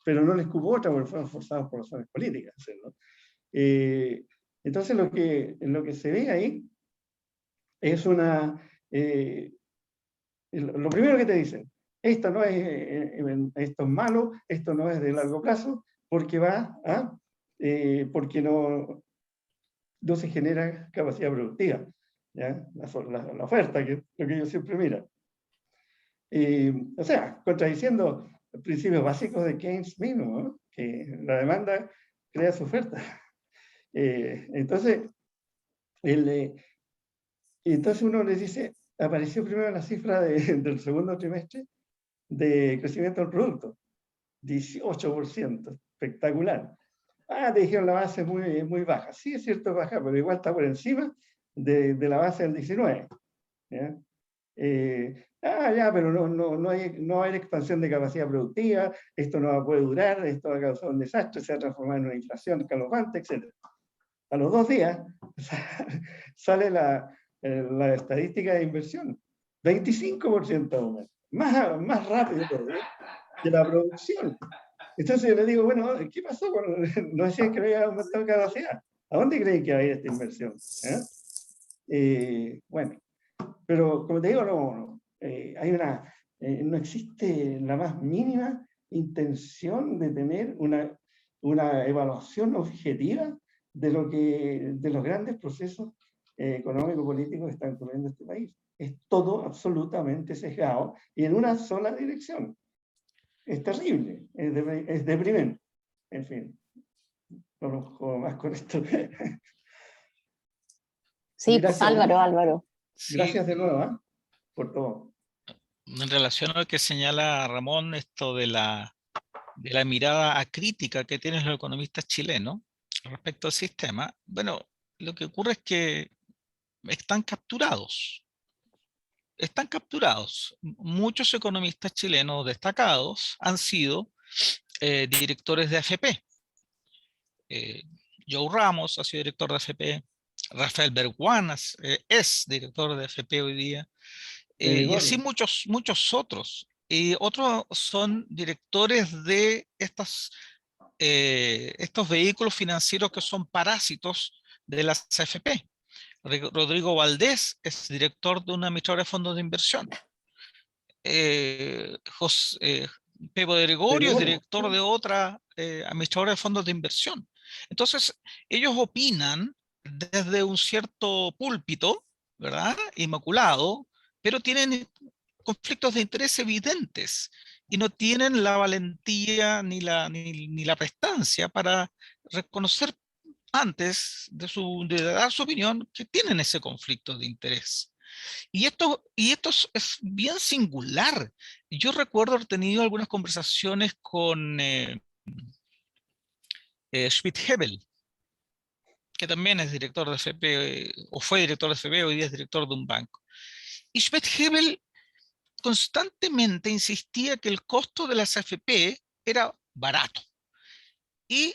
Pero no les cubo otra porque fueron forzados por razones políticas a hacerlo. Entonces lo que se ve ahí es lo primero que te dicen, esto es malo, esto no es de largo plazo, porque porque no se genera capacidad productiva, ¿ya? La oferta, que es lo que ellos siempre miran. O sea, contradiciendo principios básicos de Keynes mismo, ¿no?, que la demanda crea su oferta. Entonces uno les dice, apareció primero la cifra del segundo trimestre de crecimiento del producto, 18%, espectacular. Te dijeron la base es muy baja. Sí, es cierto, baja, pero igual está por encima de la base del 19. ¿Ya? Pero no va a haber expansión de capacidad productiva, esto no va a poder durar, esto va a causar un desastre, se va a transformar en una inflación galopante, etc. A los 2 días sale la estadística de inversión, 25% de aumento, más rápido todavía que la producción. Entonces yo le digo, bueno, ¿qué pasó? No decían que no había aumentado capacidad. ¿A dónde creen que va a ir esta inversión? Bueno, pero como te digo, no existe la más mínima intención de tener una evaluación objetiva de los grandes procesos económico-políticos que están ocurriendo en este país. Es todo absolutamente sesgado y en una sola dirección. Es terrible, es deprimente. En fin, no lo juego más con esto. Sí, pues, Gracias, Álvaro. Sí, gracias de nuevo por todo. en relación a lo que señala Ramón, esto de la mirada acrítica que tienen los economistas chilenos respecto al sistema, bueno, lo que ocurre es que están capturados. Están capturados. Muchos economistas chilenos destacados han sido directores de AFP. Joe Ramos ha sido director de AFP, Rafael Berguán es director de AFP hoy día, y así muchos otros. Y otros son directores de estos vehículos financieros que son parásitos de las AFP. Rodrigo Valdés es director de una administradora de fondos de inversión. Pepo de Gregorio es director de otra administradora de fondos de inversión. Entonces, ellos opinan desde un cierto púlpito, ¿verdad? Inmaculado, pero tienen conflictos de interés evidentes y no tienen la valentía ni la prestancia para reconocer antes de dar su opinión que tienen ese conflicto de interés. Y esto es bien singular. Yo recuerdo haber tenido algunas conversaciones con Schmidt-Hebel, que también es director de FP, o fue director de FP, hoy día es director de un banco. Y Schmidt-Hebel constantemente insistía que el costo de las AFP era barato. Y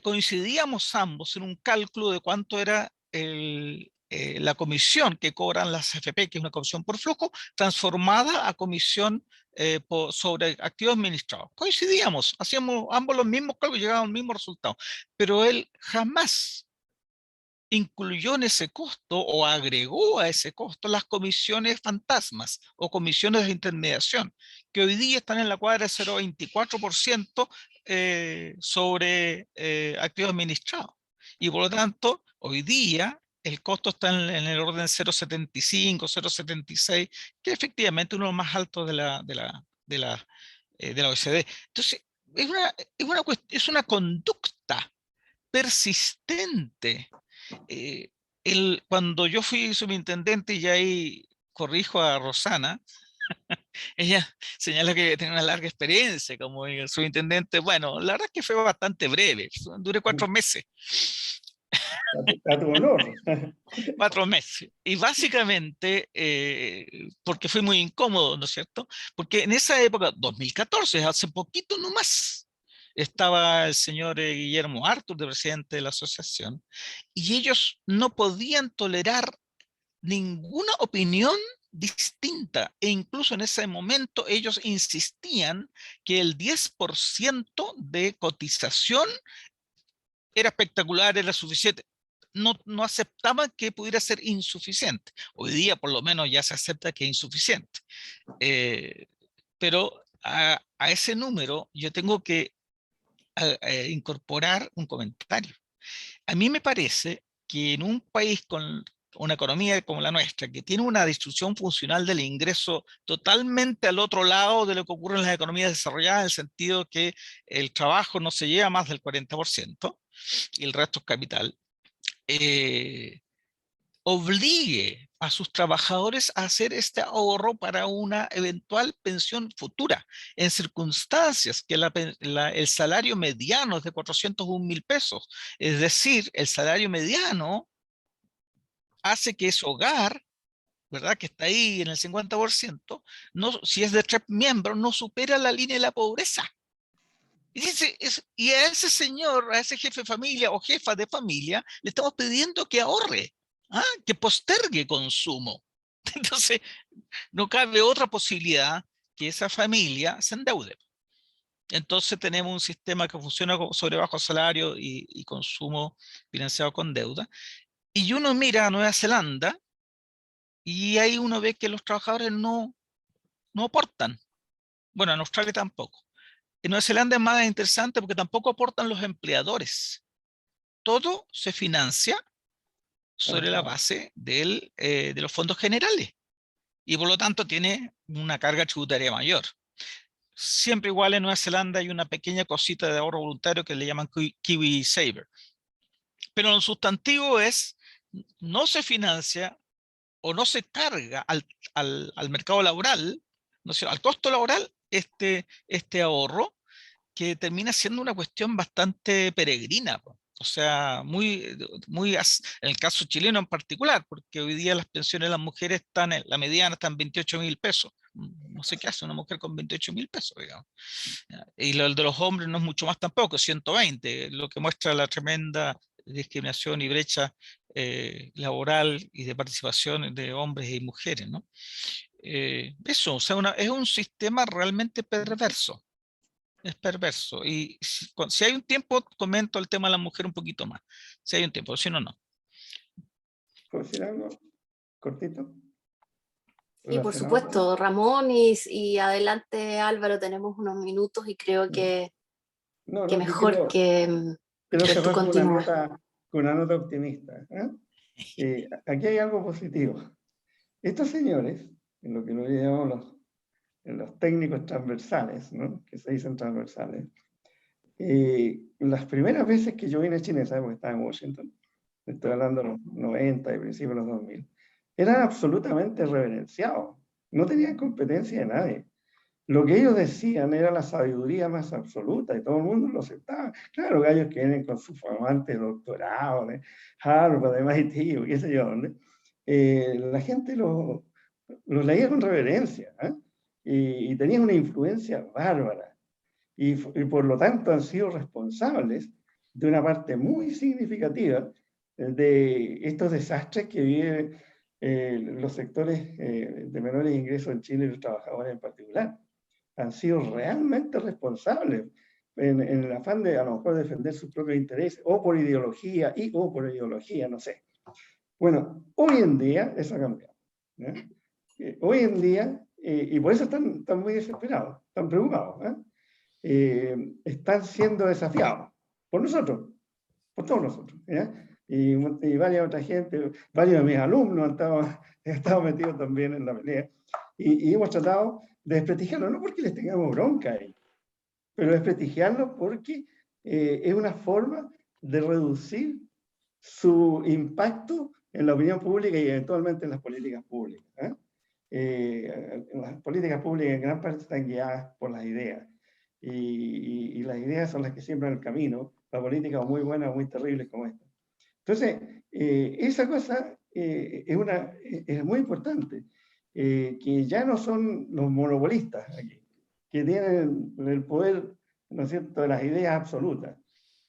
coincidíamos ambos en un cálculo de cuánto era la comisión que cobran las AFP, que es una comisión por flujo, transformada a comisión sobre activos administrados. Coincidíamos, hacíamos ambos los mismos cálculos y llegábamos al mismo resultado. Pero él jamás incluyó en ese costo o agregó a ese costo las comisiones fantasmas o comisiones de intermediación, que hoy día están en la cuadra de 0,24% sobre activos administrados. Y por lo tanto, hoy día el costo está en el orden 0,75, 0,76, que efectivamente es uno de los más altos de la OECD. Entonces, es una conducta persistente. Cuando yo fui subintendente, y ahí corrijo a Rosana, ella señala que tiene una larga experiencia como subintendente. Bueno, la verdad es que fue bastante breve, duré 4 meses. A tu honor. 4 meses. Y básicamente, porque fue muy incómodo, ¿no es cierto? Porque en esa época, 2014, hace poquito nomás, estaba el señor Guillermo Artur, de presidente de la asociación, y ellos no podían tolerar ninguna opinión distinta, e incluso en ese momento ellos insistían que el 10% de cotización era espectacular, era suficiente. No aceptaban que pudiera ser insuficiente. Hoy día por lo menos ya se acepta que es insuficiente. Pero a ese número yo tengo que incorporar un comentario. A mí me parece que en un país con una economía como la nuestra, que tiene una distribución funcional del ingreso totalmente al otro lado de lo que ocurre en las economías desarrolladas, en el sentido que el trabajo no se lleva más del 40% y el resto es capital, obligue a sus trabajadores a hacer este ahorro para una eventual pensión futura, en circunstancias que el salario mediano es de 401.000 pesos. Es decir, el salario mediano hace que ese hogar, ¿verdad?, que está ahí en el 50%, no, si es de 3 miembros, no supera la línea de la pobreza. Y a ese señor, a ese jefe de familia o jefa de familia, le estamos pidiendo que ahorre, que postergue consumo. Entonces, no cabe otra posibilidad que esa familia se endeude. Entonces tenemos un sistema que funciona sobre bajo salario y consumo financiado con deuda. Y uno mira a Nueva Zelanda y ahí uno ve que los trabajadores no aportan. Bueno, en Australia tampoco. En Nueva Zelanda es más interesante porque tampoco aportan los empleadores. Todo se financia sobre la base de los fondos generales y por lo tanto tiene una carga tributaria mayor. Siempre igual en Nueva Zelanda hay una pequeña cosita de ahorro voluntario que le llaman Kiwi Saver. Pero lo sustantivo es, no se financia o no se carga al mercado laboral, ¿no? Al costo laboral, este ahorro, que termina siendo una cuestión bastante peregrina. O sea, en el caso chileno en particular, porque hoy día las pensiones de las mujeres la mediana está en 28.000 pesos. No sé qué hace una mujer con 28.000 pesos, digamos. Y lo de los hombres no es mucho más tampoco, 120, lo que muestra la tremenda discriminación y brecha laboral y de participación de hombres y mujeres, ¿no? Eso, o sea, es un sistema realmente perverso. Es perverso. Y si hay un tiempo, comento el tema de la mujer un poquito más. Si hay un tiempo, si no, no. ¿Puedo decir algo cortito? Y por supuesto, Ramón y adelante Álvaro, tenemos unos minutos y creo que mejor que tú continúes. Con una nota optimista. Aquí hay algo positivo. Estos señores, en lo que nos llamamos los técnicos transversales, ¿no?, que se dicen transversales, las primeras veces que yo vine a Chile, ¿sabes?, porque estaba en Washington, estoy hablando de los 90 y principios de los 2000, eran absolutamente reverenciados, no tenían competencia de nadie. Lo que ellos decían era la sabiduría más absoluta y todo el mundo lo aceptaba. Claro, gallos que vienen con su flamante doctorado de Harvard, de MIT, o qué sé yo, ¿no? La gente los leía con reverencia, y tenían una influencia bárbara. Y por lo tanto han sido responsables de una parte muy significativa de estos desastres que viven los sectores de menores ingresos en Chile y los trabajadores en particular. Han sido realmente responsables en el afán de a lo mejor defender sus propios intereses, o por ideología, no sé. Bueno, hoy en día eso ha cambiado, ¿no? Hoy en día, y por eso están muy desesperados, están preocupados, están siendo desafiados por nosotros, por todos nosotros, ¿ya? Y varias otra gente, varios de mis alumnos han estado metidos también en la pelea, y hemos tratado de desprestigiarlo, no porque les tengamos bronca ahí, pero desprestigiarlo porque es una forma de reducir su impacto en la opinión pública y eventualmente en las políticas públicas. Las políticas públicas en gran parte están guiadas por las ideas, y las ideas son las que siembran el camino, la política o muy buena o muy terrible como esta. Entonces, esa cosa es muy importante, que ya no son los monopolistas aquí, que tienen el poder, ¿no es cierto?, de las ideas absolutas.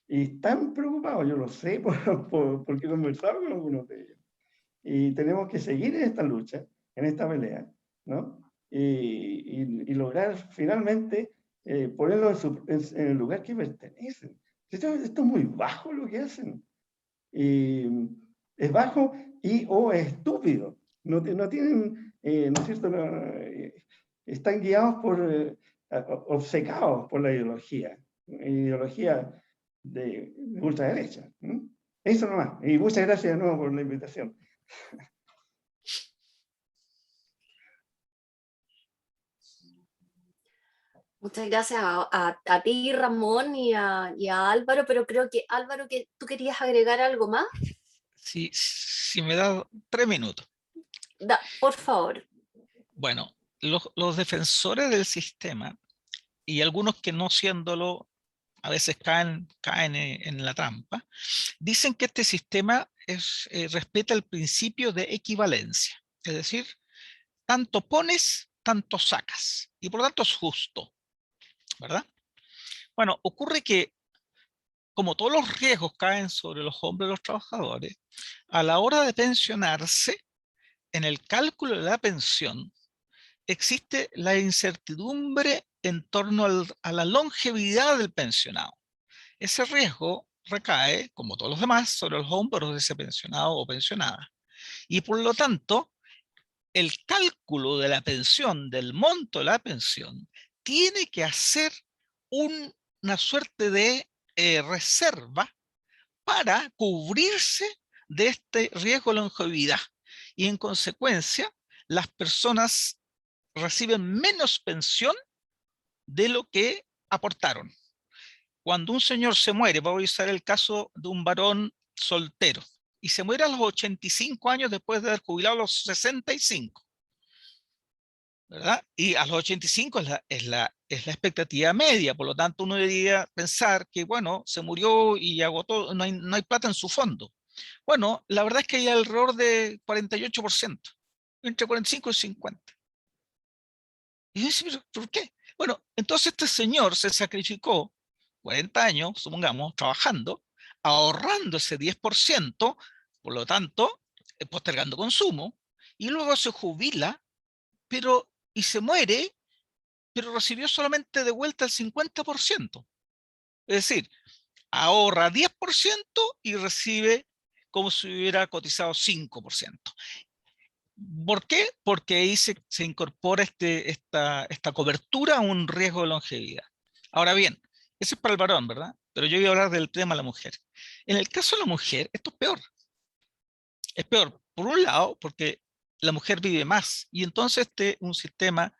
Y están preocupados, yo lo sé, porque he conversado con algunos de ellos. Y tenemos que seguir en esta lucha, en esta pelea, ¿no? Y lograr finalmente ponerlo en el lugar que pertenecen. Esto es muy bajo lo que hacen. Es bajo o es estúpido. No tienen, ¿no es cierto? Están guiados obcecados por la ideología de ultraderecha. Eso nomás. Y muchas gracias de nuevo por la invitación. Muchas gracias a ti, Ramón, y a Álvaro, pero creo que Álvaro, que tú querías agregar algo más. Sí, si me da 3 minutos. Por favor. Bueno, los defensores del sistema, y algunos que no siéndolo, a veces caen en la trampa, dicen que este sistema respeta el principio de equivalencia. Es decir, tanto pones, tanto sacas. Y por lo tanto es justo, ¿verdad? Bueno, ocurre que como todos los riesgos caen sobre los hombros de los trabajadores, a la hora de pensionarse, en el cálculo de la pensión, existe la incertidumbre en torno a la longevidad del pensionado. Ese riesgo recae, como todos los demás, sobre los hombros de ese pensionado o pensionada. Y por lo tanto, el cálculo de la pensión, del monto de la pensión, tiene que hacer una suerte de reserva para cubrirse de este riesgo de longevidad. Y en consecuencia, las personas reciben menos pensión de lo que aportaron. Cuando un señor se muere, voy a usar el caso de un varón soltero, y se muere a los 85 años después de haber jubilado a los 65, ¿verdad? Y a los 85 es la expectativa media, por lo tanto uno debería pensar que, bueno, se murió y agotó, no hay plata en su fondo. Bueno, la verdad es que hay alrededor de 48%, entre 45 y 50. Y yo decía, ¿pero por qué? Bueno, entonces este señor se sacrificó 40 años, supongamos, trabajando, ahorrando ese 10%, por lo tanto, postergando consumo, y luego se jubila, y se muere, pero recibió solamente de vuelta el 50%. Es decir, ahorra 10% y recibe como si hubiera cotizado 5%. ¿Por qué? Porque ahí se incorpora esta cobertura a un riesgo de longevidad. Ahora bien, eso es para el varón, ¿verdad? Pero yo voy a hablar del tema de la mujer. En el caso de la mujer, esto es peor. Es peor, por un lado, porque la mujer vive más, y entonces un sistema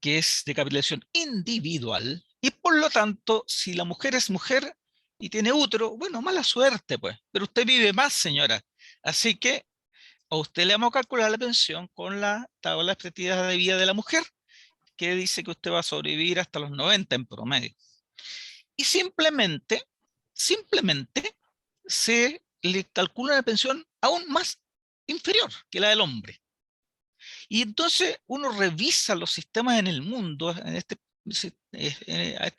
que es de capitalización individual, y por lo tanto, si la mujer es mujer y tiene útero, bueno, mala suerte, pues, pero usted vive más, señora. Así que a usted le vamos a calcular la pensión con la tabla expectativa de vida de la mujer, que dice que usted va a sobrevivir hasta los 90 en promedio. Y simplemente se le calcula una pensión aún más inferior que la del hombre. Y entonces uno revisa los sistemas en el mundo a este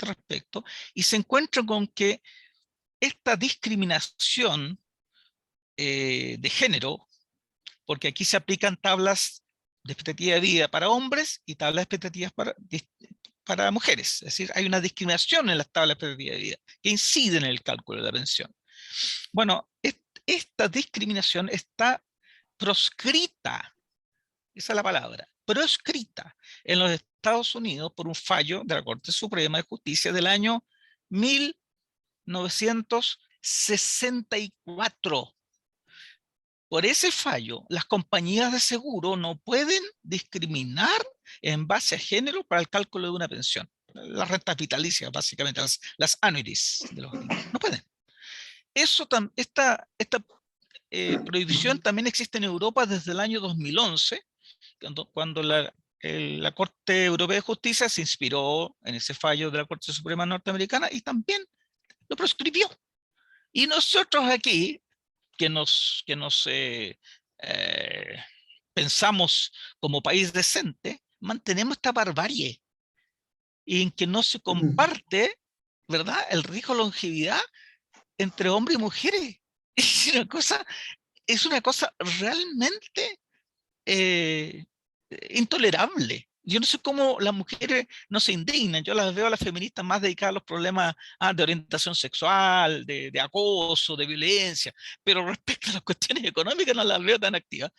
respecto, y se encuentra con que esta discriminación de género, porque aquí se aplican tablas de expectativa de vida para hombres y tablas de expectativas para mujeres. Es decir, hay una discriminación en las tablas de expectativa de vida que incide en el cálculo de la pensión. Bueno, esta discriminación está proscrita, esa es la palabra, proscrita en los Estados Unidos por un fallo de la Corte Suprema de Justicia del año 1964. Por ese fallo, las compañías de seguro no pueden discriminar en base a género para el cálculo de una pensión. Las rentas vitalicias, básicamente, las annuities de los gringos. No pueden. Esta prohibición también existe en Europa desde el año 2011, cuando la Corte Europea de Justicia se inspiró en ese fallo de la Corte Suprema norteamericana y también lo proscribió. Y nosotros aquí, que nos pensamos como país decente, mantenemos esta barbarie en que no se comparte, ¿verdad?, el riesgo de longevidad entre hombres y mujeres. Es una cosa realmente intolerable. Yo no sé cómo las mujeres no se indignan. Yo las veo a las feministas más dedicadas a los problemas de orientación sexual, de acoso, de violencia, pero respecto a las cuestiones económicas no las veo tan activas.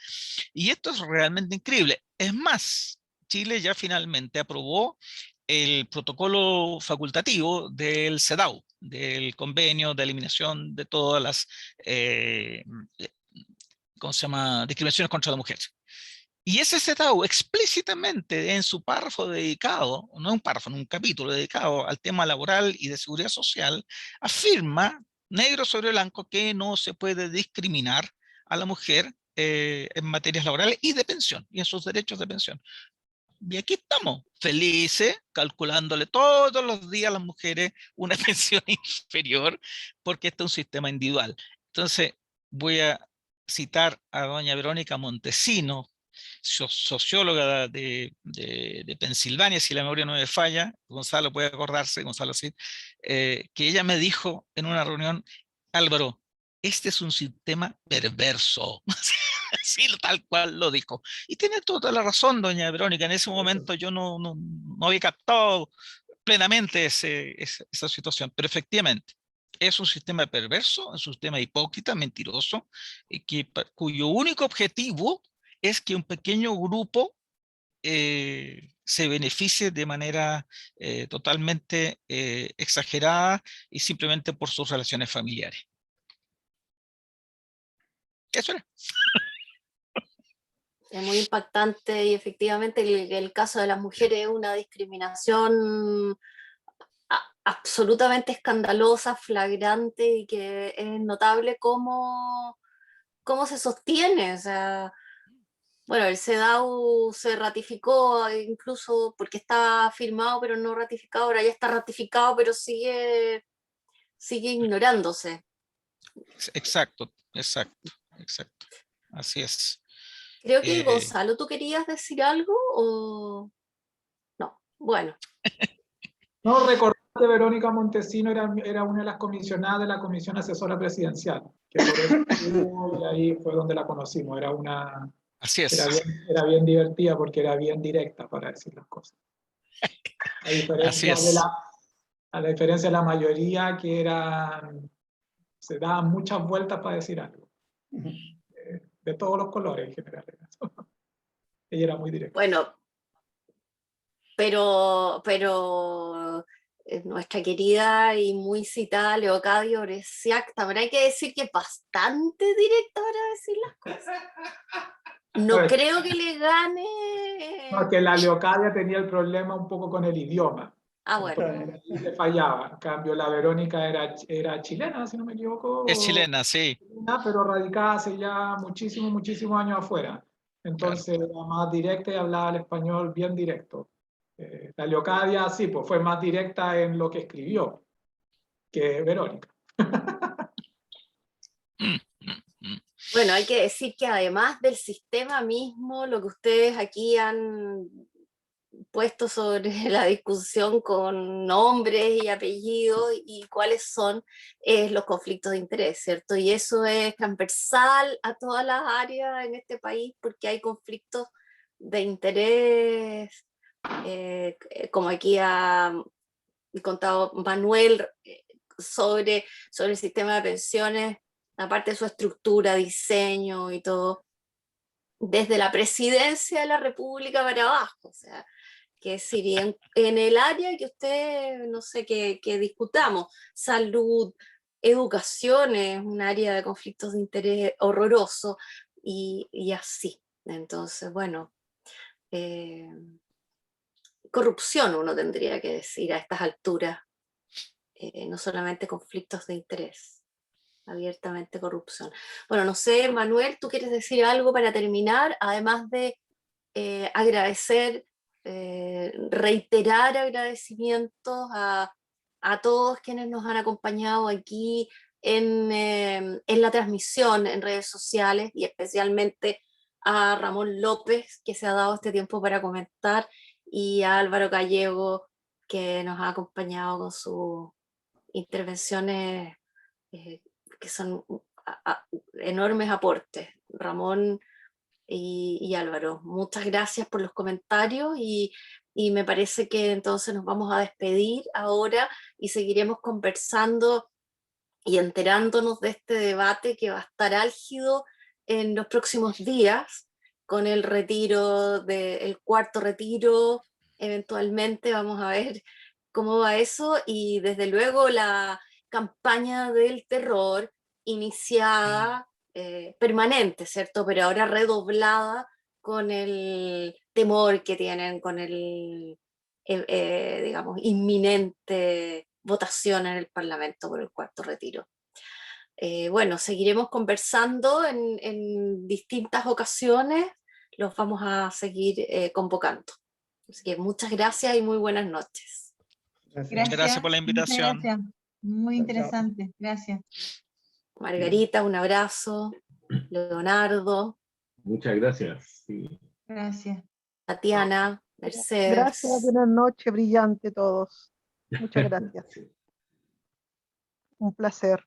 Y esto es realmente increíble. Es más, Chile ya finalmente aprobó el protocolo facultativo del CEDAW, del convenio de eliminación de todas las ¿cómo se llama?, discriminaciones contra la mujer. Y ese CEDAW explícitamente en su párrafo dedicado, no un párrafo, un capítulo dedicado al tema laboral y de seguridad social, afirma negro sobre blanco que no se puede discriminar a la mujer en materias laborales y de pensión, y en sus derechos de pensión. Y aquí estamos, felices, calculándole todos los días a las mujeres una pensión inferior, porque este es un sistema individual. Entonces, voy a citar a doña Verónica Montesino, socióloga de Pensilvania, si la memoria no me falla, Gonzalo puede acordarse, Gonzalo Cid, que ella me dijo en una reunión: Álvaro, este es un sistema perverso. Sí, tal cual lo dijo. Y tiene toda la razón, doña Verónica. En ese momento yo no había captado plenamente esa situación, pero efectivamente es un sistema perverso, es un sistema hipócrita, mentiroso, cuyo único objetivo es que un pequeño grupo se beneficie de manera totalmente exagerada y simplemente por sus relaciones familiares. Eso era. Es muy impactante y efectivamente el caso de las mujeres es una discriminación absolutamente escandalosa, flagrante, y que es notable cómo se sostiene. O sea, bueno, el CEDAW se ratificó incluso porque estaba firmado pero no ratificado, ahora ya está ratificado pero sigue ignorándose. Exacto. Así es. Creo que Gonzalo, ¿tú querías decir algo o no? Bueno. No, recordar que Verónica Montesino era una de las comisionadas de la Comisión Asesora Presidencial, que por eso y ahí fue donde la conocimos. Así es. Era bien divertida porque era bien directa para decir las cosas. A la diferencia de la mayoría que se daban muchas vueltas para decir algo. De todos los colores en general. Ella era muy directa. Bueno, pero nuestra querida y muy citada Leocadia Oresiac, también hay que decir que es bastante directa para decir las cosas. No pues, creo que le gane. Porque la Leocadia tenía el problema un poco con el idioma. Bueno. Le fallaba. En cambio, la Verónica era chilena, si no me equivoco. Es chilena, sí. Pero radicada hace ya muchísimos años afuera. Entonces era más directa y hablaba el español bien directo. La Leocadia, sí, pues fue más directa en lo que escribió que Verónica. Bueno, hay que decir que además del sistema mismo, lo que ustedes aquí han puesto sobre la discusión con nombres y apellidos y cuáles son los conflictos de interés, ¿cierto? Y eso es transversal a todas las áreas en este país porque hay conflictos de interés, como aquí ha contado Manuel, sobre el sistema de pensiones, aparte de su estructura, diseño y todo, desde la presidencia de la República para abajo. O sea, que si en el área que usted, no sé, que discutamos, salud, educación, es un área de conflictos de interés horroroso, y así. Entonces, bueno, corrupción uno tendría que decir a estas alturas, no solamente conflictos de interés, abiertamente corrupción. Bueno, no sé, Manuel, ¿tú quieres decir algo para terminar? Además de agradecer, reiterar agradecimientos a todos quienes nos han acompañado aquí en la transmisión en redes sociales, y especialmente a Ramón López, que se ha dado este tiempo para comentar, y a Álvaro Gallego, que nos ha acompañado con sus intervenciones que son enormes aportes. Ramón y Álvaro, muchas gracias por los comentarios, y me parece que entonces nos vamos a despedir ahora y seguiremos conversando y enterándonos de este debate que va a estar álgido en los próximos días, con el retiro el cuarto retiro. Eventualmente vamos a ver cómo va eso, y desde luego la campaña del terror iniciada, permanente, ¿cierto? Pero ahora redoblada con el temor que tienen con digamos, inminente votación en el Parlamento por el cuarto retiro. Bueno, seguiremos conversando en distintas ocasiones, los vamos a seguir convocando. Así que muchas gracias y muy buenas noches. Gracias por la invitación. Gracias. Muy interesante. Gracias. Margarita, un abrazo. Leonardo. Muchas gracias. Sí. Gracias. Tatiana, Mercedes. Gracias, buenas noches, brillante todos. Muchas gracias. Sí. Un placer.